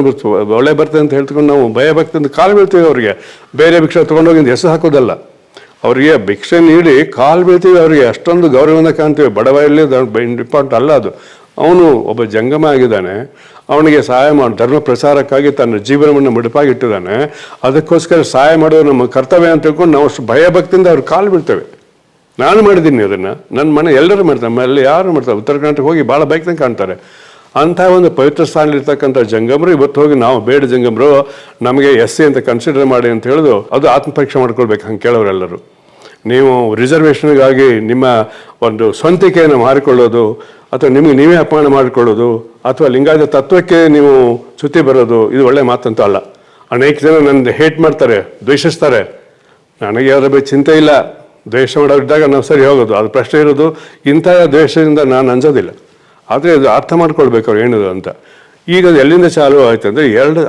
S1: ಒಳ್ಳೆ ಬರ್ತದೆ ಅಂತ ಹೇಳ್ಕೊಂಡು ನಾವು ಭಯಭಕ್ತಿಯಿಂದ ಕಾಲು ಬೀಳ್ತೀವಿ ಅವ್ರಿಗೆ. ಬೇರೆ ಭಿಕ್ಷೆ ತೊಗೊಂಡೋಗಿ ಹೆಸರು ಹಾಕೋದಲ್ಲ, ಅವರಿಗೆ ಭಿಕ್ಷೆ ನೀಡಿ ಕಾಲು ಬೀಳ್ತೀವಿ, ಅವರಿಗೆ ಅಷ್ಟೊಂದು ಗೌರವದಿಂದ ಕಾಣ್ತೀವಿ. ಬಡವರಲ್ಲಿ ಇಂಪಾರ್ಟೆಂಟ್ ಅಲ್ಲ ಅದು. ಅವನು ಒಬ್ಬ ಜಂಗಮ ಆಗಿದ್ದಾನೆ, ಅವನಿಗೆ ಸಹಾಯ ಮಾಡಿ ಧರ್ಮ ಪ್ರಚಾರಕ್ಕಾಗಿ ತನ್ನ ಜೀವನವನ್ನು ಮುಡಿಪಾಗಿಟ್ಟಿದ್ದಾನೆ. ಅದಕ್ಕೋಸ್ಕರ ಸಹಾಯ ಮಾಡೋದು ನಮ್ಮ ಕರ್ತವ್ಯ ಅಂತ ತಿಳ್ಕೊಂಡು ನಾವು ಅಷ್ಟು ಭಯಭಕ್ತಿಯಿಂದ ಅವ್ರು ಕಾಲು ಬೀಳ್ತೇವೆ. ನಾನು ಮಾಡಿದ್ದೀನಿ ಅದನ್ನು, ನನ್ನ ಮನೆ ಎಲ್ಲರೂ ಮಾಡ್ತಾರೆ, ನಮ್ಮಲ್ಲಿ ಯಾರು ಮಾಡ್ತಾರೆ. ಉತ್ತರ ಕರ್ನಾಟಕ ಹೋಗಿ ಭಾಳ ಬೈಕ್ದಂಗೆ ಕಾಣ್ತಾರೆ. ಅಂಥ ಒಂದು ಪವಿತ್ರ ಸ್ಥಾನದಲ್ಲಿರ್ತಕ್ಕಂಥ ಜಂಗಮರು ಇವತ್ತು ಹೋಗಿ ನಾವು ಬೇಡ ಜಂಗಮರು, ನಮಗೆ SC ಅಂತ ಕನ್ಸಿಡರ್ ಮಾಡಿ ಅಂತ ಹೇಳೋದು, ಅದು ಆತ್ಮಪರೀಕ್ಷೆ ಮಾಡ್ಕೊಳ್ಬೇಕು. ಹಂಗೆ ಕೇಳೋರೆಲ್ಲರೂ ನೀವು ರಿಸರ್ವೇಷನ್ಗಾಗಿ ನಿಮ್ಮ ಒಂದು ಸ್ವಂತಿಕೆಯನ್ನು ಮಾರಿಕೊಳ್ಳೋದು, ಅಥವಾ ನಿಮಗೆ ನೀವೇ ಅಪಮಾನ ಮಾಡಿಕೊಳ್ಳೋದು, ಅಥವಾ ಲಿಂಗಾಯತ ತತ್ವಕ್ಕೆ ನೀವು ಚ್ಯುತಿ ಬರೋದು, ಇದು ಒಳ್ಳೆ ಮಾತಂತೂ ಅಲ್ಲ. ಅನೇಕ ಜನ ನನ್ನ ಹೇಟ್ ಮಾಡ್ತಾರೆ, ದ್ವೇಷಿಸ್ತಾರೆ. ನನಗೆ ಯಾವುದ್ರ ಬಗ್ಗೆ ಚಿಂತೆ ಇಲ್ಲ, ದ್ವೇಷ ಮಾಡೋರಿದ್ದಾಗ ನಾವು ಸರಿ ಹೋಗೋದು, ಅದು ಪ್ರಶ್ನೆ ಇರೋದು. ಇಂಥ ದ್ವೇಷದಿಂದ ನಾನು ಅಂಜೋದಿಲ್ಲ. ಆದರೆ ಅದು ಅರ್ಥ ಮಾಡ್ಕೊಳ್ಬೇಕು ಅವ್ರು ಏನದು ಅಂತ. ಈಗ ಅದು ಎಲ್ಲಿಂದ ಚಾಲು ಆಯ್ತು ಅಂದರೆ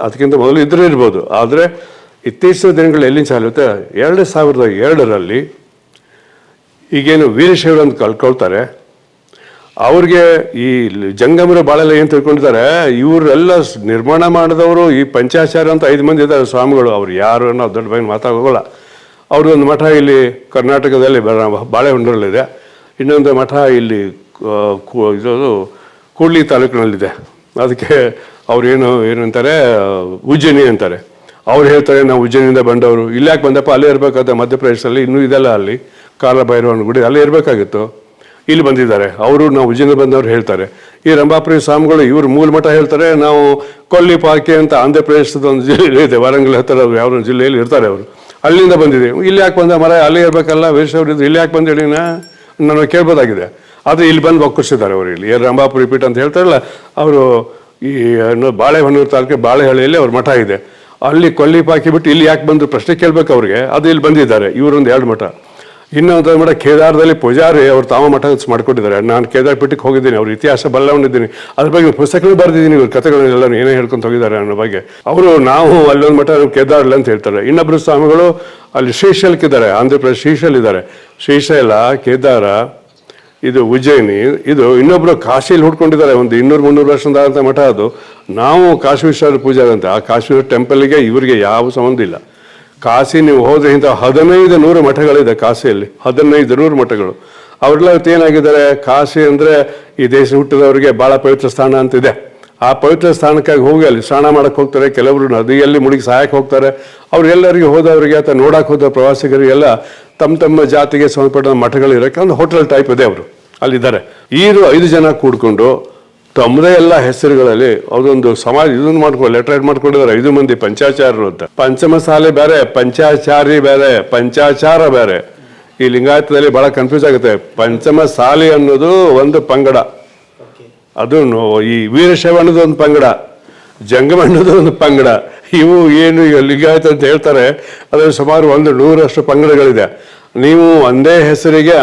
S1: ಅದಕ್ಕಿಂತ ಮೊದಲು ಇದ್ರೂ ಇರ್ಬೋದು. ಆದರೆ ಇತ್ತೀಚಿನ ದಿನಗಳು ಎಲ್ಲಿಂದ ಚಾಲು ಆಗುತ್ತೆ, 2002ರಲ್ಲಿ ಈಗೇನು ವೀರಶೈವರು ಅಂತ ಕಳ್ಕೊಳ್ತಾರೆ, ಅವ್ರಿಗೆ ಈ ಜಂಗಮರು ಭಾಳೆಲ್ಲ ಏನು ತಿಳ್ಕೊಂಡಿದ್ದಾರೆ, ಇವರೆಲ್ಲ ನಿರ್ಮಾಣ ಮಾಡಿದವರು ಈ ಪಂಚಾಚಾರ್ಯ ಅಂತ 5 ಮಂದಿ ಇದ್ದಾರೆ ಸ್ವಾಮಿಗಳು. ಅವ್ರು ಯಾರು ಅನ್ನೋ ದೊಡ್ಡ ಬಗ್ಗೆ ಮಾತಾಡೋಲ್ಲ. ಅವರು ಒಂದು ಮಠ ಇಲ್ಲಿ ಕರ್ನಾಟಕದಲ್ಲಿ ಬಾಳೆಹೊನ್ನೂರಲ್ಲಿದೆ, ಇನ್ನೊಂದು ಮಠ ಇಲ್ಲಿ ಇದು ಕೂಡ್ಲಿ ತಾಲೂಕಿನಲ್ಲಿದೆ. ಅದಕ್ಕೆ ಅವ್ರೇನು ಅಂತಾರೆ, ಉಜ್ಜಯಿನಿ ಅಂತಾರೆ. ಅವ್ರು ಹೇಳ್ತಾರೆ ನಾವು ಉಜ್ಜಯಿನಿಂದ ಬಂದವರು, ಇಲ್ಲಿ ಯಾಕೆ ಬಂದಪ್ಪ, ಅಲ್ಲೇ ಇರಬೇಕಾದ ಮಧ್ಯಪ್ರದೇಶದಲ್ಲಿ ಇನ್ನೂ ಇದೆಲ್ಲ, ಅಲ್ಲಿ ಕಾಲಭೈರವನ ಗುಡಿ ಅಲ್ಲೇ ಇರಬೇಕಾಗಿತ್ತು, ಇಲ್ಲಿ ಬಂದಿದ್ದಾರೆ ಅವರು. ನಾವು ಉಜ್ಜಯಿನಿಂದ ಬಂದವರು ಹೇಳ್ತಾರೆ. ಈ ರಂಭಾಪುರಿ ಸ್ವಾಮಿಗಳು ಇವರು ಮೂಲ ಮಠ ಹೇಳ್ತಾರೆ, ನಾವು ಕೊಲ್ಲಿಪಾಕೆ ಅಂತ ಆಂಧ್ರ ಪ್ರದೇಶದ ಒಂದು ಜಿಲ್ಲೆ ಇದೆ, ವಾರಂಗಲ್ ಹತ್ತಿರ ಯಾವ ಜಿಲ್ಲೆಯಲ್ಲಿ ಇರ್ತಾರೆ ಅವರು, ಅಲ್ಲಿಂದ ಬಂದಿದೆ. ಇಲ್ಲಿ ಯಾಕೆ ಬಂದ ಮರ, ಅಲ್ಲಿ ಇರಬೇಕಲ್ಲ ವೀರಶೈವರಿದ್ದು, ಇಲ್ಲಿ ಯಾಕೆ ಬಂದೇಳಿ ನಾನು ಕೇಳ್ಬೋದಾಗಿದೆ. ಆದರೆ ಇಲ್ಲಿ ಬಂದು ಒಕ್ಕರಿಸಿದ್ದಾರೆ ಅವರು. ಇಲ್ಲಿ ರಂಭಾಪುರಿ ಪೀಠ ಅಂತ ಹೇಳ್ತಾರಲ್ಲ ಅವರು, ಈ ಬಾಳೆಹೊನ್ನೂರು ತಾಲೂಕಿಗೆ ಬಾಳೆಹಳ್ಳಿಯಲ್ಲಿ ಅವ್ರ ಮಠ ಇದೆ. ಅಲ್ಲಿ ಕೊಲ್ಲಿಪಾಕಿ ಬಿಟ್ಟು ಇಲ್ಲಿ ಯಾಕೆ ಬಂದು ಪ್ರಶ್ನೆ ಕೇಳಬೇಕು ಅವ್ರಿಗೆ. ಅದು ಇಲ್ಲಿ ಬಂದಿದ್ದಾರೆ ಇವರೊಂದು 2 ಮಠ. ಇನ್ನೊಂದು ಮಠ ಕೇದಾರದಲ್ಲಿ ಪೂಜಾರಿ ಅವ್ರು ತಾವ ಮಠ ಮಾಡ್ಕೊಟ್ಟಿದ್ದಾರೆ. ನಾನು ಕೇದಾರ ಪೀಠಕ್ಕೆ ಹೋಗಿದ್ದೀನಿ, ಅವ್ರ ಇತಿಹಾಸ ಬಲ್ಲವನಿದ್ದೀನಿ, ಅದ್ರ ಬಗ್ಗೆ ಪುಸ್ತಕಗಳು ಬರೆದಿದ್ದೀನಿ, ಇವ್ರ ಕಥೆಗಳನ್ನೆಲ್ಲ ಏನೇ ಹೇಳ್ಕೊಂಡು ಹೋಗಿದ್ದಾರೆ ಅನ್ನೋ ಬಗ್ಗೆ. ಅವರು ನಾವು ಅಲ್ಲೊಂದು ಮಠ ಕೇದಾರಲ್ಲಿ ಅಂತ ಹೇಳ್ತಾರೆ. ಇನ್ನೊಬ್ಬರು ಸ್ವಾಮಿಗಳು ಅಲ್ಲಿ ಶ್ರೀಶೈಲಕ್ಕಿದ್ದಾರೆ, ಆಂಧ್ರ ಪ್ರದೇಶ ಶ್ರೀಶೈಲ ಇದ್ದಾರೆ. ಶ್ರೀಶೈಲ, ಕೇದಾರ, ಇದು ಉಜ್ಜಯಿನಿ, ಇದು ಇನ್ನೊಬ್ರು ಕಾಶಿಲಿ ಹುಡ್ಕೊಂಡಿದ್ದಾರೆ, ಒಂದು 200-300 ವರ್ಷದ ಮಠ ಅದು. ನಾವು ಕಾಶಿ ವಿಶ್ವನಾಥ ಪೂಜಾರಿ ಅಂತ, ಆ ಕಾಶಿ ಟೆಂಪಲ್ಗೆ ಇವರಿಗೆ ಯಾವ ಸಂಬಂಧ ಇಲ್ಲ. ಕಾಶಿ ನೀವು ಹೋದ್ರೆ ಇಂಥ 1500 ಮಠಗಳಿದೆ ಕಾಶಿಯಲ್ಲಿ, 1500 ಮಠಗಳು. ಅವ್ರೆಲ್ಲ ಏನಾಗಿದ್ದಾರೆ, ಕಾಶಿ ಅಂದರೆ ಈ ದೇಶ ಹುಟ್ಟಿದವರಿಗೆ ಭಾಳ ಪವಿತ್ರ ಸ್ಥಾನ ಅಂತಿದೆ. ಆ ಪವಿತ್ರ ಸ್ಥಾನಕ್ಕಾಗಿ ಹೋಗಿ ಅಲ್ಲಿ ಸ್ನಾನ ಮಾಡಕ್ಕೆ ಹೋಗ್ತಾರೆ, ಕೆಲವರು ನದಿಯಲ್ಲಿ ಮುಳುಗಿ ಸಹಾಯಕ್ಕೆ ಹೋಗ್ತಾರೆ. ಅವ್ರೆಲ್ಲರಿಗೆ ಹೋದವರಿಗೆ ಅಥವಾ ನೋಡಕ್ಕೆ ಹೋದ ಪ್ರವಾಸಿಗರಿಗೆಲ್ಲ ತಮ್ಮ ಜಾತಿಗೆ ಸಂಬಂಧಪಟ್ಟ ಮಠಗಳು ಇರೋಕ್ಕೆ ಒಂದು ಹೋಟೆಲ್ ಟೈಪ್ ಇದೆ, ಅವರು ಅಲ್ಲಿದ್ದಾರೆ. ಈರು 5 ಜನ ಕೂಡ್ಕೊಂಡು ತಮ್ಮದೇ ಎಲ್ಲ ಹೆಸರುಗಳಲ್ಲಿ ಅದೊಂದು ಸಮಾಜ ಇದನ್ನು ಮಾಡ್ಕೊಂಡು ಲೆಟರೇಟ್ ಮಾಡ್ಕೊಂಡಿದ್ದಾರೆ. 5 ಮಂದಿ ಪಂಚಾಚಾರರು ಅಂತ. ಪಂಚಮಸಾಲೆ ಬೇರೆ, ಪಂಚಾಚಾರಿ ಬೇರೆ, ಪಂಚಾಚಾರ ಬೇರೆ. ಈ ಲಿಂಗಾಯತದಲ್ಲಿ ಬಹಳ ಕನ್ಫ್ಯೂಸ್ ಆಗುತ್ತೆ. ಪಂಚಮಸಾಲಿ ಅನ್ನೋದು ಒಂದು ಪಂಗಡ, ಅದು ಈ ವೀರಶೈವ ಅನ್ನೋದು ಒಂದು ಪಂಗಡ, ಜಂಗಮ ಅನ್ನೋದು ಒಂದು ಪಂಗಡ. ಇವು ಏನು ಲಿಂಗಾಯತ ಅಂತ ಹೇಳ್ತಾರೆ, ಅದರಲ್ಲಿ ಸುಮಾರು 100 ಪಂಗಡಗಳಿದೆ. ನೀವು ಒಂದೇ ಹೆಸರಿಗೆ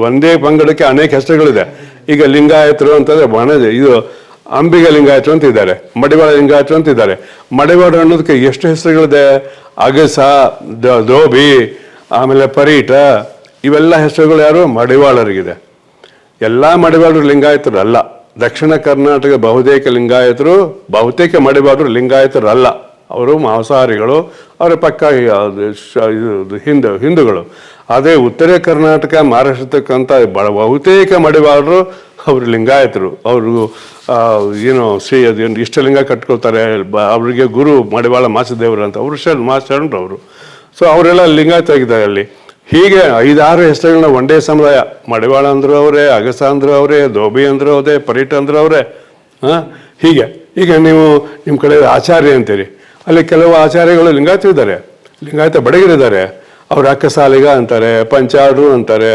S1: ಒಂದೇ ಪಂಗಡಕ್ಕೆ ಅನೇಕ ಹೆಸರುಗಳಿದೆ. ಈಗ ಲಿಂಗಾಯತರು ಅಂತಂದ್ರೆ ಇದು ಅಂಬಿಗ ಲಿಂಗಾಯತರು ಅಂತ ಇದ್ದಾರೆ, ಮಡಿವಾಳ ಲಿಂಗಾಯತರು ಅಂತ ಇದ್ದಾರೆ. ಮಡಿವಾಳ ಅನ್ನೋದಕ್ಕೆ ಎಷ್ಟು ಹೆಸರುಗಳಿದೆ, ಅಗಸ, ದೋಬಿ, ಆಮೇಲೆ ಪರೀಟ, ಇವೆಲ್ಲ ಹೆಸರುಗಳು ಯಾರು ಮಡಿವಾಳರಿಗಿದೆ. ಎಲ್ಲ ಮಡಿವಾಳರು ಲಿಂಗಾಯತರು ಅಲ್ಲ. ದಕ್ಷಿಣ ಕರ್ನಾಟಕ ಬಹುತೇಕ ಮಡಿವಾಳರು ಲಿಂಗಾಯತರು ಅಲ್ಲ, ಅವರು ಮಾಂಸಾಹಾರಿಗಳು, ಅವರ ಪಕ್ಕ ಹಿಂದೂಗಳು. ಅದೇ ಉತ್ತರ ಕರ್ನಾಟಕ ಮಹಾರಾಷ್ಟ್ರಕ್ಕಂಥ ಬಹುತೇಕ ಮಡಿವಾಳರು ಅವರು ಲಿಂಗಾಯತರು. ಅವರು ಏನು ಅದೇನು ಇಷ್ಟಲಿಂಗ ಕಟ್ಕೊಳ್ತಾರೆ, ಅವರಿಗೆ ಗುರು ಮಡಿವಾಳ ಮಾಚದೇವರು ಅಂತ, ಅವರು ಮಾಚಂಡ್ರು ಅವರು. ಸೊ ಅವರೆಲ್ಲ ಲಿಂಗಾಯತರಾಗಿದ್ದಾರೆ ಅಲ್ಲಿ. ಹೀಗೆ 5-6 ಹೆಸರುಗಳನ್ನ ಒಂದೇ ಸಮುದಾಯ. ಮಡಿವಾಳ ಅಂದ್ರು ಅವರೇ, ಅಗಸ ಅಂದ್ರು ಅವರೇ, ದೋಬಿ ಅಂದ್ರು ಅವರೇ, ಪರೀಟ ಅಂದ್ರು ಅವರೇ. ಹೀಗೆ ಈಗ ನೀವು ನಿಮ್ಮ ಕಡೆ ಆಚಾರ್ಯ ಅಂತೀರಿ, ಅಲ್ಲಿ ಕೆಲವು ಆಚಾರ್ಯಗಳು ಲಿಂಗಾಯತರಿದ್ದಾರೆ, ಲಿಂಗಾಯತ ಬಡಗರಿದ್ದಾರೆ. ಅವ್ರು ಅಕ್ಕಸಾಲಿಗ ಅಂತಾರೆ, ಪಂಚಾಡರು ಅಂತಾರೆ,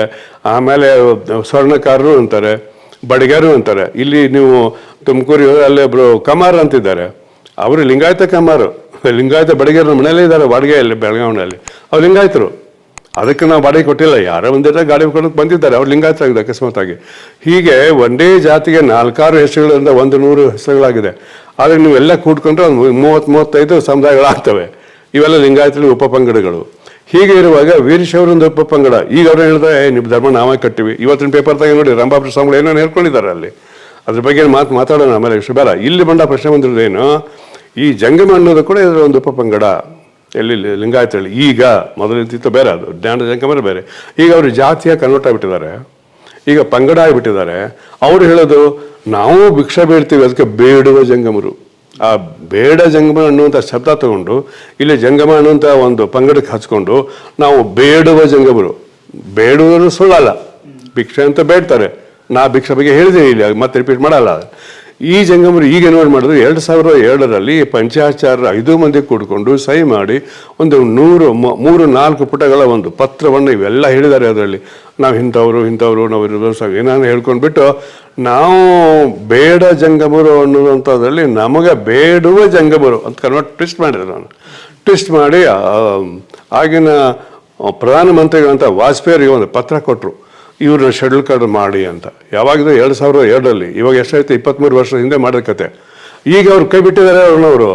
S1: ಆಮೇಲೆ ಸ್ವರ್ಣಕಾರರು ಅಂತಾರೆ, ಬಡಿಗರು ಅಂತಾರೆ. ಇಲ್ಲಿ ನೀವು ತುಮಕೂರು ಅಲ್ಲೇ ಒಬ್ರು ಕಮಾರ್ ಅಂತಿದ್ದಾರೆ, ಅವರು ಲಿಂಗಾಯತ ಕಮಾರು, ಲಿಂಗಾಯತ ಬಡಿಗರು ಮನೆಯಲ್ಲೇ ಇದ್ದಾರೆ ಬಾಡಿಗೆಯಲ್ಲಿ ಬೆಳಗಾವಿನಲ್ಲಿ. ಅವ್ರು ಲಿಂಗಾಯತರು. ಅದಕ್ಕೆ ನಾವು ಬಾಡಿಗೆ ಕೊಟ್ಟಿಲ್ಲ, ಯಾರೋ ಒಂದಿರ ಗಾಡಿ ಕೊಡೋಕೆ ಬಂದಿದ್ದಾರೆ, ಅವ್ರು ಲಿಂಗಾಯತರಾಗಿದೆ ಅಕಸ್ಮಾತ್ತಾಗಿ. ಹೀಗೆ ಒಂದೇ ಜಾತಿಗೆ 4-6 ಹೆಸರುಗಳಿಂದ 100 ಹೆಸರುಗಳಾಗಿದೆ. ಆದರೆ ನೀವೆಲ್ಲ ಕೂಡ್ಕೊಂಡ್ರೆ ಒಂದು 30-35 ಸಮುದಾಯಗಳಾಗ್ತವೆ. ಇವೆಲ್ಲ ಲಿಂಗಾಯತರಲ್ಲಿ ಉಪಪಂಗಡಗಳು. ಹೀಗೆ ಇರುವಾಗ ವೀರಶೈವರೊಂದು ಉಪಪಂಗಡ. ಈಗ ಅವ್ರು ಹೇಳಿದ್ರೆ ನಿಮ್ಮ ಧರ್ಮ ನಾವೇ ಕಟ್ಟಿವಿ. ಇವತ್ತಿನ ಪೇಪರ್ದಾಗ ನೋಡಿ ರಂಭಾಪುರಿ ಸ್ವಾಮಿಗಳು ಏನೇನು ಹೇಳ್ಕೊಂಡಿದ್ದಾರೆ ಅಲ್ಲಿ, ಅದ್ರ ಬಗ್ಗೆ ಮಾತಾಡೋಣ ಆಮೇಲೆ. ಬೇಡ, ಇಲ್ಲಿ ಬಂದ ಪ್ರಶ್ನೆ ಬಂದಿರೋದೇನು, ಈ ಜಂಗಮ ಅನ್ನೋದು ಕೂಡ ಇದರ ಒಂದು ಉಪಪಂಗಡ ಎಲ್ಲಿ ಲಿಂಗಾಯತರಲ್ಲಿ. ಈಗ ಮೊದಲಿಂತಿತ್ತು ಬೇರೆ, ಅದು ಜ್ಞಾನ ಜಂಗಮರ ಬೇರೆ. ಈಗ ಅವರು ಜಾತಿಯ ಕನ್ವರ್ಟ್ ಆಗಿಬಿಟ್ಟಿದ್ದಾರೆ, ಈಗ ಪಂಗಡ ಆಗಿಬಿಟ್ಟಿದ್ದಾರೆ. ಅವ್ರು ಹೇಳೋದು ನಾವು ಭಿಕ್ಷೆ ಬೇಡ್ತೀವಿ, ಅದಕ್ಕೆ ಬೇಡುವ ಜಂಗಮರು. ಆ ಬೇಡ ಜಂಗಮ ಅನ್ನುವಂಥ ಶಬ್ದ ತಗೊಂಡು ಇಲ್ಲಿ ಜಂಗಮ ಅನ್ನುವಂಥ ಒಂದು ಪಂಗಡಕ್ಕೆ ಹಚ್ಕೊಂಡು ನಾವು ಬೇಡುವ ಜಂಗಮರು. ಬೇಡುವರು ಸುಳ್ಳಲ್ಲ, ಭಿಕ್ಷೆ ಅಂತ ಬೇಡ್ತಾರೆ. ನಾ ಭಿಕ್ಷೆ ಬಗ್ಗೆ ಹೇಳಿದ್ದೀನಿ, ಇಲ್ಲಿ ಮತ್ತೆ ರಿಪೀಟ್ ಮಾಡಲ್ಲ. ಈ ಜಂಗಮರು ಈಗ ಏನು ಮಾಡಿದ್ರು, 2002ರಲ್ಲಿ ಪಂಚಾಚಾರ್ಯರು 5 ಮಂದಿ ಕೂಡಿಕೊಂಡು ಸಹಿ ಮಾಡಿ ಒಂದು 3-4 ಪುಟಗಳ ಒಂದು ಪತ್ರವನ್ನು ಇವೆಲ್ಲ ಹೇಳಿದ್ದಾರೆ. ಅದರಲ್ಲಿ ನಾವು ಇಂಥವ್ರು ನಾವು ಏನಾದ್ರು ಹೇಳ್ಕೊಂಡ್ಬಿಟ್ಟು ನಾವು ಬೇಡ ಜಂಗಮರು ಅನ್ನುವಂಥದ್ರಲ್ಲಿ ನಮಗೆ ಬೇಡುವ ಜಂಗಮರು ಅಂತ ಕನ್ವರ್ಟ್ ಟ್ವಿಸ್ಟ್ ಮಾಡಿದ್ರು. ನಾನು ಟ್ವಿಸ್ಟ್ ಮಾಡಿ ಆಗಿನ ಪ್ರಧಾನಮಂತ್ರಿಗಳಂತ ವಾಜಪೇಯಿಗೆ ಒಂದು ಪತ್ರ ಕೊಟ್ಟರು, ಇವ್ರನ್ನ ಶೆಡ್ಯೂಲ್ ಕಾರ್ಡ್ ಮಾಡಿ ಅಂತ. ಯಾವಾಗಿದ್ದು 2002ರಲ್ಲಿ. ಇವಾಗ ಎಷ್ಟಾಯ್ತು, 23 ವರ್ಷದ ಹಿಂದೆ ಮಾಡಿದ ಕತೆ. ಈಗ ಅವ್ರು ಕೈ ಬಿಟ್ಟಿದ್ದಾರೆ ಅವ್ರನ್ನವರು.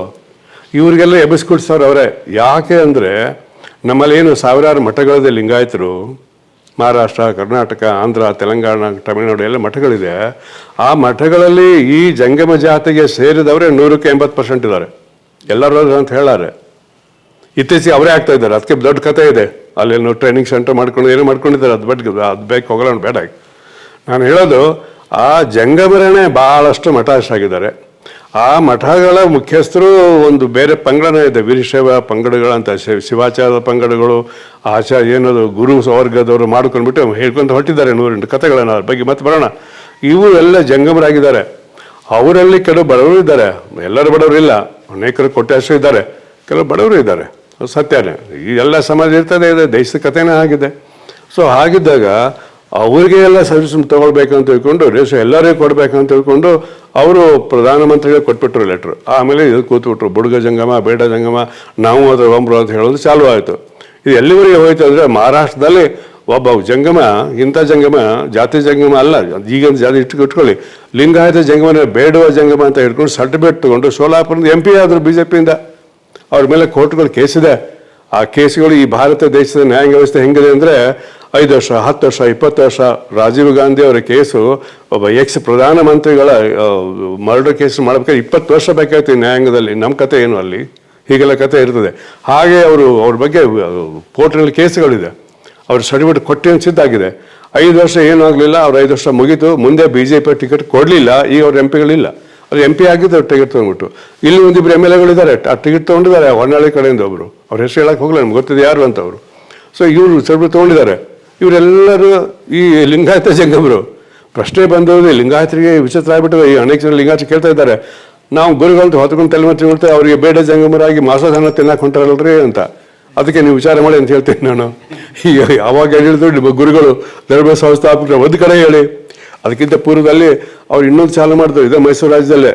S1: ಇವ್ರಿಗೆಲ್ಲ ಎಬ್ಬಿಸ್ಕೊಡ್ಸವ್ರು ಅವರೇ. ಯಾಕೆ ಅಂದರೆ ನಮ್ಮಲ್ಲಿ ಏನು 1000 ಮಠಗಳಿದೆ ಲಿಂಗಾಯತರು, ಮಹಾರಾಷ್ಟ್ರ, ಕರ್ನಾಟಕ, ಆಂಧ್ರ, ತೆಲಂಗಾಣ, ತಮಿಳುನಾಡು ಎಲ್ಲ ಮಠಗಳಿದೆ. ಆ ಮಠಗಳಲ್ಲಿ ಈ ಜಂಗಮ ಜಾತಿಗೆ ಸೇರಿದವರೇ 100% ಇದ್ದಾರೆ. ಎಲ್ಲರೂ ಅಂತ ಹೇಳಾರೆ. ಇತ್ತೀಚೆಗೆ ಅವರೇ ಆಗ್ತಾ ಇದ್ದಾರೆ. ಅದಕ್ಕೆ ದೊಡ್ಡ ಕತೆ ಇದೆ. ಅಲ್ಲೇನು ಟ್ರೈನಿಂಗ್ ಸೆಂಟರ್ ಮಾಡ್ಕೊಂಡು ಏನೋ ಮಾಡ್ಕೊಂಡಿದ್ದಾರೆ. ಅದು ಬೇಕು ಹೋಗೋಣ ಬೇಡ. ನಾನು ಹೇಳೋದು ಆ ಜಂಗಮರನೇ ಭಾಳಷ್ಟು ಮಠ ಆಗಿದ್ದಾರೆ. ಆ ಮಠಗಳ ಮುಖ್ಯಸ್ಥರು ಒಂದು ಬೇರೆ ಪಂಗಡನೇ ಇದೆ, ವೀರಶೈವ ಪಂಗಡಗಳಂತ, ಶಿವಾಚಾರದ ಪಂಗಡಗಳು, ಏನದು ಗುರು ವರ್ಗದವರು ಮಾಡ್ಕೊಂಡ್ಬಿಟ್ಟು ಹೇಳ್ಕೊಂತ ಹೊಟ್ಟಿದ್ದಾರೆ 108 ಕಥೆಗಳನ್ನು. ಅದ್ರ ಬಗ್ಗೆ ಮತ್ತೆ ಬರೋಣ. ಇವರೆಲ್ಲ ಜಂಗಮರಾಗಿದ್ದಾರೆ. ಅವರಲ್ಲಿ ಕೆಲವು ಬಡವರು ಇದ್ದಾರೆ, ಎಲ್ಲರೂ ಬಡವರು ಇಲ್ಲ, ಅನೇಕರು ಕೊಟ್ಟೆ ಇದ್ದಾರೆ, ಕೆಲವು ಬಡವರು ಇದ್ದಾರೆ, ಸತ್ಯನೇ. ಈ ಎಲ್ಲ ಸಮಾಜ ಇರ್ತದೆ, ಇದೆ ದೇಶದ ಕಥೆನೇ ಆಗಿದೆ. ಸೊ ಹಾಗಿದ್ದಾಗ ಅವ್ರಿಗೆ ಎಲ್ಲ ಸರ್ವಿಸ್ ತೊಗೊಳ್ಬೇಕು ಅಂತ ತಿಳ್ಕೊಂಡು ರೇಷನ್ ಎಲ್ಲರಿಗೂ ಕೊಡಬೇಕು ಅಂತ ತಿಳ್ಕೊಂಡು ಅವರು ಪ್ರಧಾನಮಂತ್ರಿಗೆ ಕೊಟ್ಬಿಟ್ರು ಲೆಟ್ರು. ಆಮೇಲೆ ಇದು ಕೂತ್ಬಿಟ್ರು, ಬುಡುಗ ಜಂಗಮ, ಬೇಡ ಜಂಗಮ, ನಾವು ಅದ್ರ ಒಬ್ಬರು ಅಂತ ಹೇಳೋದು ಚಾಲು ಆಯಿತು. ಇದು ಎಲ್ಲಿವರೆಗೆ ಹೋಯ್ತು ಅಂದರೆ ಮಹಾರಾಷ್ಟ್ರದಲ್ಲಿ ಒಬ್ಬ ಜಂಗಮ, ಇಂಥ ಜಂಗಮ ಜಾತಿ ಜಂಗಮ ಅಲ್ಲ, ಈಗ ಜಾತಿ ಇಟ್ಕೊಳ್ಳಿ, ಲಿಂಗಾಯತ ಜಂಗಮನ ಬೇಡುವ ಜಂಗಮ ಅಂತ ಹಿಡ್ಕೊಂಡು ಸರ್ಟಿಫಿಕೇಟ್ ತೊಗೊಂಡು ಸೋಲಾಪುರದ MP ಆದರು BJPಯಿಂದ. ಅವ್ರ ಮೇಲೆ ಕೋರ್ಟ್ಗಳು ಕೇಸಿದೆ. ಆ ಕೇಸುಗಳು ಈ ಭಾರತ ದೇಶದ ನ್ಯಾಯಾಂಗ ವ್ಯವಸ್ಥೆ ಹೆಂಗಿದೆ ಅಂದರೆ 5 ವರ್ಷ, 10 ವರ್ಷ, 20 ವರ್ಷ. ರಾಜೀವ್ ಗಾಂಧಿ ಅವರ ಕೇಸು ಒಬ್ಬ ಪ್ರಧಾನಮಂತ್ರಿಗಳ ಮರ್ಡರ್ ಕೇಸ್ ಮಾಡಬೇಕಾದ್ರೆ 20 ವರ್ಷ ಬೇಕಾಯ್ತು ಈ ನ್ಯಾಯಾಂಗದಲ್ಲಿ. ನಮ್ಮ ಕತೆ ಏನು ಅಲ್ಲಿ, ಹೀಗೆಲ್ಲ ಕತೆ ಇರ್ತದೆ. ಹಾಗೆ ಅವ್ರ ಬಗ್ಗೆ ಕೋರ್ಟ್ನಲ್ಲಿ ಕೇಸುಗಳಿದೆ. ಅವ್ರ ಸರ್ಟಿಫಿಕೇಟ್ ಕೊಟ್ಟು ಅನಿಸಿದ್ದಾಗಿದೆ. 5 ವರ್ಷ ಏನೂ ಆಗಲಿಲ್ಲ, ಅವ್ರು 5 ವರ್ಷ ಮುಗೀತು. ಮುಂದೆ BJP ಟಿಕೆಟ್ ಕೊಡಲಿಲ್ಲ. ಈಗ ಅವ್ರ MP ಅದು MP ಆಗಿದ್ದು ಅವ್ರು ಟಿಕೆಟ್ ತೊಗೊಂಡ್ಬಿಟ್ಟು. ಇಲ್ಲಿ ಒಂದಿಬ್ಬರು MLAಗಳಿದ್ದಾರೆ, ಆ ಟಿಕೆಟ್ ತೊಗೊಂಡಿದ್ದಾರೆ ಹೊನ್ನಾಳಿ ಕಡೆಯಿಂದ ಒಬ್ಬರು. ಅವ್ರ ಹೆಸರು ಹೇಳಕ್ಕೆ ಹೋಗಲ್ಲ, ನಮ್ಗೆ ಗೊತ್ತಿದೆ ಯಾರು ಅಂತ ಅವರು. ಸೊ ಇವರು ಸರ್ಟಿಫಿಕೇಟ್ ತೊಗೊಂಡಿದ್ದಾರೆ. ಇವರೆಲ್ಲರೂ ಈ ಲಿಂಗಾಯತ ಜಂಗಮರು. ಪ್ರಶ್ನೆ ಬಂದವರು ಲಿಂಗಾಯತರಿಗೆ ವಿಚಿತ್ರ ಆಗ್ಬಿಟ್ಟು ಈ ಅನೇಕ ಜನ ಲಿಂಗಾಯತ ಕೇಳ್ತಾ ಇದ್ದಾರೆ, ನಾವು ಗುರುಗಳಂತ ಹೊತ್ಕೊಂಡು ತಲೆಮತ್ತಿ ನೋಡ್ತೇವೆ, ಅವರಿಗೆ ಬೇಡ ಜಂಗಮರಾಗಿ ಮಾಂಸಧಾನ ತಿನ್ನಕ್ಕೆ ಹೊಂಟಾರಲ್ರಿ ಅಂತ. ಅದಕ್ಕೆ ನೀವು ವಿಚಾರ ಮಾಡಿ ಅಂತ ಹೇಳ್ತೀನಿ ನಾನು. ಈಗ ಯಾವಾಗ ಹೇಳಿದ್ರು ನಿಮ್ಮ ಗುರುಗಳು ಧರ್ಮ ಸಂಸ್ಥಾಪಕರು ಒಂದು ಕಡೆ ಹೇಳಿ. ಅದಕ್ಕಿಂತ ಪೂರ್ವದಲ್ಲಿ ಅವ್ರು ಇನ್ನೊಂದು ಚಾಲು ಮಾಡಿದ್ರು, ಇದೆ ಮೈಸೂರು ರಾಜ್ಯದಲ್ಲೇ.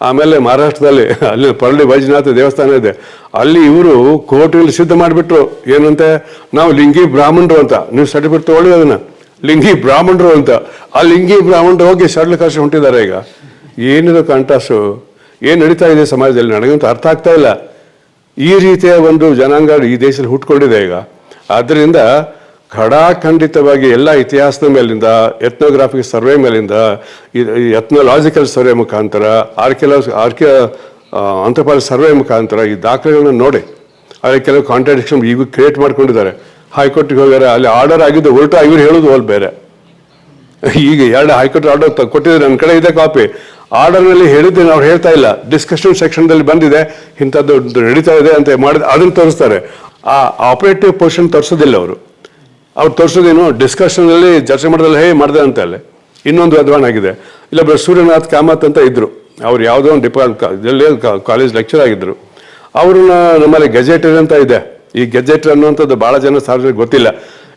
S1: ಆಮೇಲೆ ಮಹಾರಾಷ್ಟ್ರದಲ್ಲಿ ಅಲ್ಲಿ ಪರಳಿ ವೈದ್ಯನಾಥ ದೇವಸ್ಥಾನ ಇದೆ, ಅಲ್ಲಿ ಇವರು ಕೋರ್ಟ್ನಲ್ಲಿ ಸಿದ್ಧ ಮಾಡಿಬಿಟ್ರು. ಏನಂತೆ, ನಾವು ಲಿಂಗಿ ಬ್ರಾಹ್ಮಣರು ಅಂತ, ನೀವು ಸರ್ಟಿಫಿಕೇಟ್ ತೊಗೊಳ್ಳಿ ಅದನ್ನ, ಲಿಂಗಿ ಬ್ರಾಹ್ಮಣರು ಅಂತ. ಆ ಲಿಂಗಿ ಬ್ರಾಹ್ಮಣರು ಹೋಗಿ ಸಡ್ಲಕಾಶಿ ಹೊಂಟಿದ್ದಾರೆ. ಈಗ ಏನಿದು ಕಂಟಾಸು, ಏನು ನಡೀತಾ ಇದೆ ಸಮಾಜದಲ್ಲಿ ನನಗಂತೂ ಅರ್ಥ ಆಗ್ತಾ ಇಲ್ಲ. ಈ ರೀತಿಯ ಒಂದು ಜನಾಂಗ ಈ ದೇಶದಲ್ಲಿ ಹುಟ್ಕೊಂಡಿದೆ ಈಗ. ಆದ್ದರಿಂದ ಖಡಾಖಂಡಿತವಾಗಿ ಎಲ್ಲ ಇತಿಹಾಸದ ಮೇಲಿಂದ, ಎತ್ನೋಗ್ರಾಫಿಕ್ ಸರ್ವೆ ಮೇಲಿಂದ, ಎತ್ನೋಲಾಜಿಕಲ್ ಸರ್ವೆ ಮುಖಾಂತರ, ಆಂಥ್ರೋಪಾಲಜಿ ಸರ್ವೆ ಮುಖಾಂತರ ಈ ದಾಖಲೆಗಳನ್ನ ನೋಡಿ ಅಲ್ಲಿ ಕೆಲವು ಕಾಂಟ್ರಾಡಿಕ್ಷನ್ ಈಗ ಕ್ರಿಯೇಟ್ ಮಾಡ್ಕೊಂಡಿದ್ದಾರೆ. ಹೈಕೋರ್ಟಿಗೆ ಹೋಗ್ಯಾರೆ, ಅಲ್ಲಿ ಆರ್ಡರ್ ಆಗಿದ್ದು ಉಲ್ಟಾ ಇವ್ರು ಹೇಳೋದು ಅಲ್ಲಿ ಬೇರೆ. ಈಗ 2 ಹೈಕೋರ್ಟ್ ಆರ್ಡರ್ ಕೊಟ್ಟಿದ್ದಾರೆ, ನನ್ನ ಕಡೆ ಇದೆ ಕಾಪಿ. ಆರ್ಡರ್ನಲ್ಲಿ ಹೇಳಿದ್ದೇನೆ, ಅವ್ರು ಹೇಳ್ತಾ ಇಲ್ಲ. ಡಿಸ್ಕಷನ್ ಸೆಕ್ಷನ್ದಲ್ಲಿ ಬಂದಿದೆ, ಇಂಥದ್ದು ನಡೀತಾ ಇದೆ ಅಂತ ಮಾಡಿದ ಅದನ್ನು ತೋರಿಸ್ತಾರೆ. ಆ ಆಪರೇಟಿವ್ ಪೊಸಿಷನ್ ತೋರಿಸೋದಿಲ್ಲ ಅವರು. ಅವ್ರು ತೋರಿಸೋದೇನು, ಡಿಸ್ಕಷನಲ್ಲಿ ಚರ್ಚೆ ಮಾಡೋದಲ್ಲ, ಮಾಡಿದೆ ಅಂತ ಅಲ್ಲೇ. ಇನ್ನೊಂದು ಅಧ್ವಾನ ಆಗಿದೆ. ಇಲ್ಲೊಬ್ಬರು ಸೂರ್ಯನಾಥ್ ಕಾಮತ್ ಅಂತ ಇದ್ದರು, ಅವ್ರು ಯಾವುದೋ ಒಂದು ಕಾಲೇಜ್ ಲೆಕ್ಚರ್ ಆಗಿದ್ದರು. ಅವ್ರನ್ನ ನಮ್ಮಲ್ಲಿ ಗೆಜೆಟರ್ ಅಂತ ಇದೆ. ಈ ಗೆಜೆಟರ್ ಅನ್ನುವಂಥದ್ದು ಭಾಳ ಜನ ಸಾರ್ವಜನಿಕ ಗೊತ್ತಿಲ್ಲ.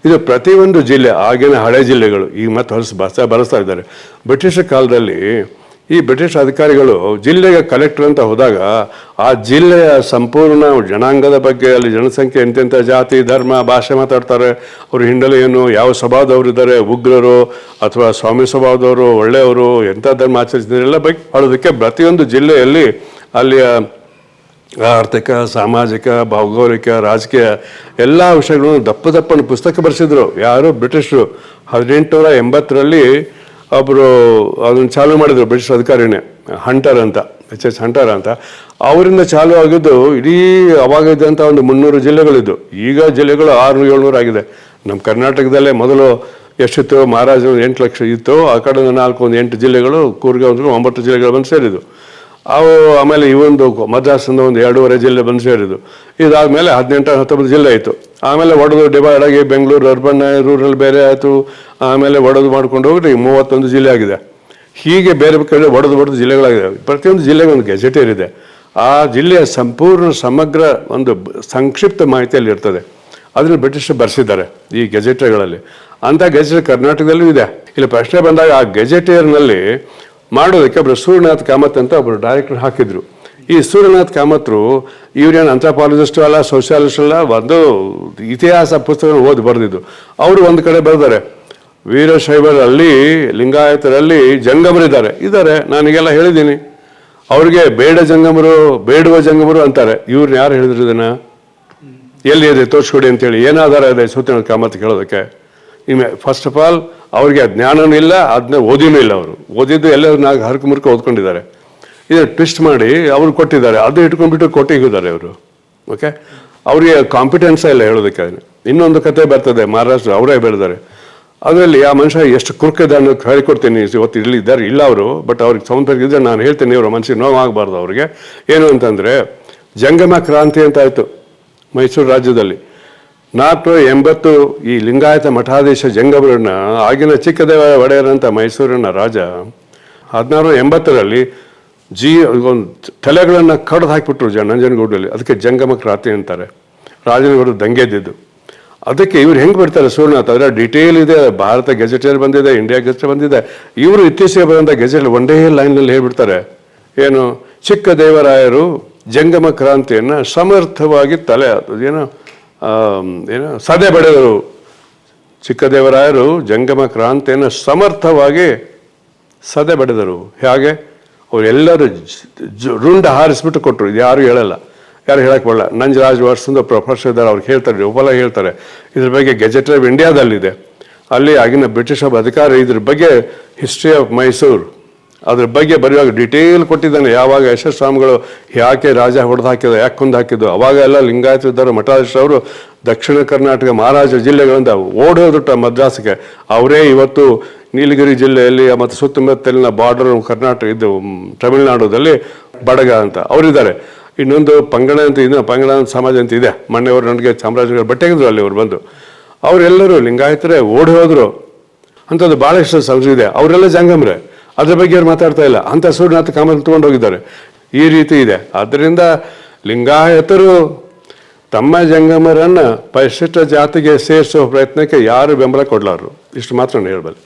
S1: ಇದು ಪ್ರತಿಯೊಂದು ಜಿಲ್ಲೆ, ಆಗಿನ ಹಳೆ ಜಿಲ್ಲೆಗಳು ಈಗ ಮತ್ತೆ ಬಳಸ್ತಾ ಇದ್ದಾರೆ. ಬ್ರಿಟಿಷ್ ಕಾಲದಲ್ಲಿ ಈ ಬ್ರಿಟಿಷ್ ಅಧಿಕಾರಿಗಳು ಜಿಲ್ಲೆಗೆ ಕಲೆಕ್ಟರ್ ಅಂತ ಹೋದಾಗ ಆ ಜಿಲ್ಲೆಯ ಸಂಪೂರ್ಣ ಜನಾಂಗದ ಬಗ್ಗೆ, ಅಲ್ಲಿ ಜನಸಂಖ್ಯೆ ಎಂತೆಂಥ ಜಾತಿ, ಧರ್ಮ, ಭಾಷೆ ಮಾತಾಡ್ತಾರೆ, ಅವ್ರ ಹಿನ್ನೆಲೆ ಏನು, ಯಾವ ಸ್ವಭಾವದವರು ಇದ್ದಾರೆ, ಉಗ್ರರು ಅಥವಾ ಸ್ವಾಮಿ ಸ್ವಭಾವದವರು, ಒಳ್ಳೆಯವರು, ಎಂಥ ಧರ್ಮ ಆಚರಿಸಿದ್ದಾರೆ ಎಲ್ಲ ಬಗ್ಗೆ ಹೇಳೋದಕ್ಕೆ ಪ್ರತಿಯೊಂದು ಜಿಲ್ಲೆಯಲ್ಲಿ ಅಲ್ಲಿಯ ಆರ್ಥಿಕ, ಸಾಮಾಜಿಕ, ಭೌಗೋಳಿಕ, ರಾಜಕೀಯ ಎಲ್ಲ ವಿಷಯಗಳನ್ನು ದಪ್ಪನ ಪುಸ್ತಕ ಬರೆಸಿದ್ರು. ಯಾರು ಬ್ರಿಟಿಷರು 1880ರಲ್ಲಿ ಒಬ್ಬರು ಅದನ್ನು ಚಾಲು ಮಾಡಿದ್ರು, ಬ್ರಿಟಿಷ್ ಅಧಿಕಾರಿನೇ, ಹಂಟರ್ ಅಂತ, HS ಹಂಟರ್ ಅಂತ. ಅವರಿಂದ ಚಾಲು ಆಗಿದ್ದು ಇಡೀ ಅವಾಗ ಇದ್ದಂಥ ಒಂದು 300 ಜಿಲ್ಲೆಗಳಿದ್ದು. ಈಗ ಜಿಲ್ಲೆಗಳು 600-700 ಆಗಿದೆ. ನಮ್ಮ ಕರ್ನಾಟಕದಲ್ಲೇ ಮೊದಲು ಎಷ್ಟಿತ್ತು, ಮಹಾರಾಜರು 8 ಲಕ್ಷ ಇತ್ತು, ಆ ಕಡೆ 8 ಜಿಲ್ಲೆಗಳು, ಕೂರ್ಗ 9 ಜಿಲ್ಲೆಗಳು ಬಂದು ಸೇರಿದ್ದು. ಅವು ಆಮೇಲೆ ಇವೊಂದು ಮದ್ರಾಸಿಂದ 2.5 ಜಿಲ್ಲೆ ಬಂದು ಸೇರಿದ್ದು. ಇದಾದಮೇಲೆ 18-19 ಜಿಲ್ಲೆ ಆಯಿತು. ಆಮೇಲೆ ಒಡೆದು ಡಿವೈಡ್ ಆಗಿ ಬೆಂಗಳೂರು ಅರ್ಬನ್, ರೂರಲ್ ಬೇರೆ ಆಯಿತು. ಆಮೇಲೆ ಒಡೆದು ಮಾಡ್ಕೊಂಡು ಹೋಗಿ 31 ಜಿಲ್ಲೆ ಆಗಿದೆ. ಹೀಗೆ ಬೇರೆ ಕಡೆ ಒಡೆದು ಜಿಲ್ಲೆಗಳಾಗಿದೆ. ಪ್ರತಿಯೊಂದು ಜಿಲ್ಲೆಗೆ ಒಂದು ಗೆಜೆಟೇರ್ ಇದೆ. ಆ ಜಿಲ್ಲೆಯ ಸಂಪೂರ್ಣ ಸಮಗ್ರ ಒಂದು ಸಂಕ್ಷಿಪ್ತ ಮಾಹಿತಿಯಲ್ಲಿ ಇರ್ತದೆ. ಅದನ್ನು ಬ್ರಿಟಿಷರು ಬರೆಸಿದ್ದಾರೆ ಈ ಗೆಜೆಟರ್ಗಳಲ್ಲಿ. ಅಂಥ ಗೆಜೆಟರ್ ಕರ್ನಾಟಕದಲ್ಲೂ ಇದೆ. ಇಲ್ಲಿ ಪ್ರಶ್ನೆ ಬಂದಾಗ ಆ ಗೆಜೆಟೇರ್ನಲ್ಲಿ ಮಾಡೋದಕ್ಕೆ ಒಬ್ಬರು ಸೂರ್ಯನಾಥ್ ಕಾಮತ್ ಅಂತ ಒಬ್ಬರು ಡೈರೆಕ್ಟರ್ ಹಾಕಿದ್ರು. ಈ ಸೂರ್ಯನಾಥ್ ಕಾಮತ್ರು ಇವ್ರೇನು ಆಂಥ್ರೋಪಾಲಜಿಸ್ಟು ಅಲ್ಲ, ಸೋಷಿಯಾಲಿಸ್ಟ್ ಅಲ್ಲ, ಒಂದು ಇತಿಹಾಸ ಪುಸ್ತಕ ಓದಿ ಬರೆದಿದ್ದು. ಅವರು ಒಂದು ಕಡೆ ಬರೆದಾರೆ, ವೀರಶೈವರಲ್ಲಿ, ಲಿಂಗಾಯತರಲ್ಲಿ ಜಂಗಮರಿದ್ದಾರೆ. ನಾನೀಗೆಲ್ಲ ಹೇಳಿದ್ದೀನಿ. ಅವ್ರಿಗೆ ಬೇಡ ಜಂಗಮರು, ಬೇಡುವ ಜಂಗಮರು ಅಂತಾರೆ. ಇವ್ರನ್ನ ಯಾರು ಹೇಳಿದ್ರು ಇದನ್ನ? ಎಲ್ಲಿ ಇದೆ ತೋರಿಸ್ಕೊಡಿ ಅಂತೇಳಿ. ಏನಾಧಾರ ಇದೆ ಸೂರ್ಯನಾಥ್ ಕಾಮತ್ ಕೇಳೋದಕ್ಕೆ? ಫಸ್ಟ್ ಆಫ್ ಆಲ್ ಅವ್ರಿಗೆ ಜ್ಞಾನನೂ ಇಲ್ಲ, ಅದನ್ನ ಓದಿನೂ ಇಲ್ಲ. ಅವರು ಓದಿದ್ದು ಎಲ್ಲರೂ ಹರಕು ಮುರ್ಕ ಓದ್ಕೊಂಡಿದ್ದಾರೆ. ಇದನ್ನು ಟ್ವಿಸ್ಟ್ ಮಾಡಿ ಅವ್ರು ಕೊಟ್ಟಿದ್ದಾರೆ. ಅದು ಇಟ್ಕೊಂಡ್ಬಿಟ್ಟು ಕೊಟ್ಟಿದ್ದಾರೆ ಅವರು. ಓಕೆ, ಅವರಿಗೆ ಕಾಂಪಿಟೆನ್ಸೇ ಇಲ್ಲ ಹೇಳೋದಕ್ಕೆ. ಇನ್ನೊಂದು ಕತೆ ಬರ್ತದೆ, ಮಹಾರಾಷ್ಟ್ರ ಅವರೇ ಬೆಳೆದಾರೆ. ಅದರಲ್ಲಿ ಆ ಮನುಷ್ಯ ಎಷ್ಟು ಕುರುಕಿದೆ ಅನ್ನೋದು ಹೇಳಿಕೊಡ್ತೀನಿ. ಇವತ್ತು ಇಲ್ಲಿದ್ದಾರೆ ಇಲ್ಲ ಅವರು, ಬಟ್ ಅವ್ರಿಗೆ ಸೌಂದರ್ಯ ಇದ್ದರೆ ನಾನು ಹೇಳ್ತೀನಿ, ಅವರ ಮನಸ್ಸಿಗೆ ನೋವಾಗಬಾರ್ದು ಅವ್ರಿಗೆ. ಏನು ಅಂತಂದರೆ, ಜಂಗಮ ಕ್ರಾಂತಿ ಅಂತ ಆಯಿತು ಮೈಸೂರು ರಾಜ್ಯದಲ್ಲಿ. 480 ಈ ಲಿಂಗಾಯತ ಮಠಾಧೀಶ ಜಂಗಮರನ್ನ ಆಗಿನ ಚಿಕ್ಕದೇವ ಒಡೆಯರಂತ ಮೈಸೂರಿನ ರಾಜ 1680ರಲ್ಲಿ ಒಂದು ತಲೆಗಳನ್ನು ಕಡ್ದು ಹಾಕಿಬಿಟ್ರು ನಂಜನಗೂಡಲ್ಲಿ. ಅದಕ್ಕೆ ಜಂಗಮ ಕ್ರಾಂತಿ ಅಂತಾರೆ. ರಾಜನ ವಿರುದ್ಧ ದಂಗೆ ಎದ್ದಿದ್ದು. ಅದಕ್ಕೆ ಇವ್ರು ಹೆಂಗೆ ಬಿಡ್ತಾರೆ ಸೂರ್ಯನಾಥ್, ಅದರ ಡಿಟೇಲ್ ಇದೆ, ಭಾರತ ಗೆಜೆಟಲ್ಲಿ ಬಂದಿದೆ, ಇಂಡಿಯಾ ಗೆಜೆಟ್ ಬಂದಿದೆ. ಇವರು ಇತ್ತೀಚೆಗೆ ಬಂದ ಗೆಜೆಟ್ ಒಂದೇ ಲೈನ್ನಲ್ಲಿ ಹೇಳ್ಬಿಡ್ತಾರೆ, ಏನು ಚಿಕ್ಕದೇವರಾಯರು ಜಂಗಮ ಕ್ರಾಂತಿಯನ್ನು ಸಮರ್ಥವಾಗಿ ಏನು ಸದೆ ಬಡೆದರು. ಚಿಕ್ಕದೇವರಾಯರು ಜಂಗಮ ಕ್ರಾಂತಿಯನ್ನು ಸಮರ್ಥವಾಗಿ ಸದೆ ಬಡೆದರು. ಹೇಗೆ? ಅವರೆಲ್ಲರೂ ರುಂಡ ಹಾರಿಸ್ಬಿಟ್ಟು ಕೊಟ್ಟರು. ಇದು ಯಾರು ಹೇಳಲ್ಲ, ಯಾರು ಹೇಳಕ್ಕೆ ಬರಲ್ಲ. ನಂಜರಾಜ್ ವರ್ಷದಿಂದ ಪ್ರೊಫೆಸರ್ ಇದ್ದಾರೆ, ಅವ್ರಿಗೆ ಹೇಳ್ತಾರೆ, ಉಪಲ ಹೇಳ್ತಾರೆ. ಇದ್ರ ಬಗ್ಗೆ ಗೆಜೆಟ್ ಆಫ್ ಇಂಡಿಯಾದಲ್ಲಿದೆ. ಅಲ್ಲಿ ಆಗಿನ ಬ್ರಿಟಿಷ್ ಅಧಿಕಾರಿ ಇದ್ರ ಬಗ್ಗೆ ಹಿಸ್ಟ್ರಿ ಆಫ್ ಮೈಸೂರು ಅದ್ರ ಬಗ್ಗೆ ಬರೆಯುವಾಗ ಡಿಟೇಲ್ ಕೊಟ್ಟಿದ್ದಾನೆ. ಯಾವಾಗ ಯಶಸ್ವಾಮಿಗಳು ಯಾಕೆ ರಾಜ ಹೊಡೆದು ಹಾಕಿದ್ದು, ಯಾಕೆ ಕೊಂದು ಹಾಕಿದ್ದು. ಅವಾಗ ಎಲ್ಲ ಲಿಂಗಾಯತರಿದ್ದರು ಮಠಾಧೀಶರು ದಕ್ಷಿಣ ಕರ್ನಾಟಕ ಮಹಾರಾಜ ಜಿಲ್ಲೆಗಳಿಂದ ಓಡೋದುಟ ಮದ್ರಾಸಿಗೆ. ಅವರೇ ಇವತ್ತು ನೀಲಗಿರಿ ಜಿಲ್ಲೆಯಲ್ಲಿ ಮತ್ತು ಸುತ್ತಮುತ್ತಲಿನ ಬಾರ್ಡರ್ ಕರ್ನಾಟಕ ಇದು ತಮಿಳುನಾಡುದಲ್ಲಿ ಬಡಗ ಅಂತ ಅವರಿದ್ದಾರೆ. ಇನ್ನೊಂದು ಪಂಗಡ ಅಂತ ಇದೆ, ಪಂಗಡ ಸಮಾಜ ಅಂತ ಇದೆ. ಮೊನ್ನೆಯವರು ನನಗೆ ಚಾಮರಾಜನಗರ ಬಟ್ಟೆಗಿದ್ರು ಅಲ್ಲಿ ಅವ್ರು ಬಂದು. ಅವರೆಲ್ಲರೂ ಲಿಂಗಾಯತರೇ ಓಡಿ ಹೋದರು. ಅಂಥದ್ದು ಭಾಳಷ್ಟು ಸಂಸ್ಕೃತಿ ಇದೆ. ಅವರೆಲ್ಲ ಜಂಗಮ್ರೆ, ಅದ್ರ ಬಗ್ಗೆ ಅವ್ರು ಮಾತಾಡ್ತಾ ಇಲ್ಲ. ಅಂಥ ಸೂರ್ಯನಾಥ ಕಾಮಲ್ ತೊಗೊಂಡು ಹೋಗಿದ್ದಾರೆ. ಈ ರೀತಿ ಇದೆ. ಆದ್ದರಿಂದ ಲಿಂಗಾಯತರು ತಮ್ಮ ಜಂಗಮರನ್ನು ಪರಿಶಿಷ್ಟ ಜಾತಿಗೆ ಸೇರಿಸುವ ಪ್ರಯತ್ನಕ್ಕೆ ಯಾರು ಬೆಂಬಲ ಕೊಡಲಾರರು. ಇಷ್ಟು ಮಾತ್ರ ನಾನು ಹೇಳಬಲ್ಲೆ.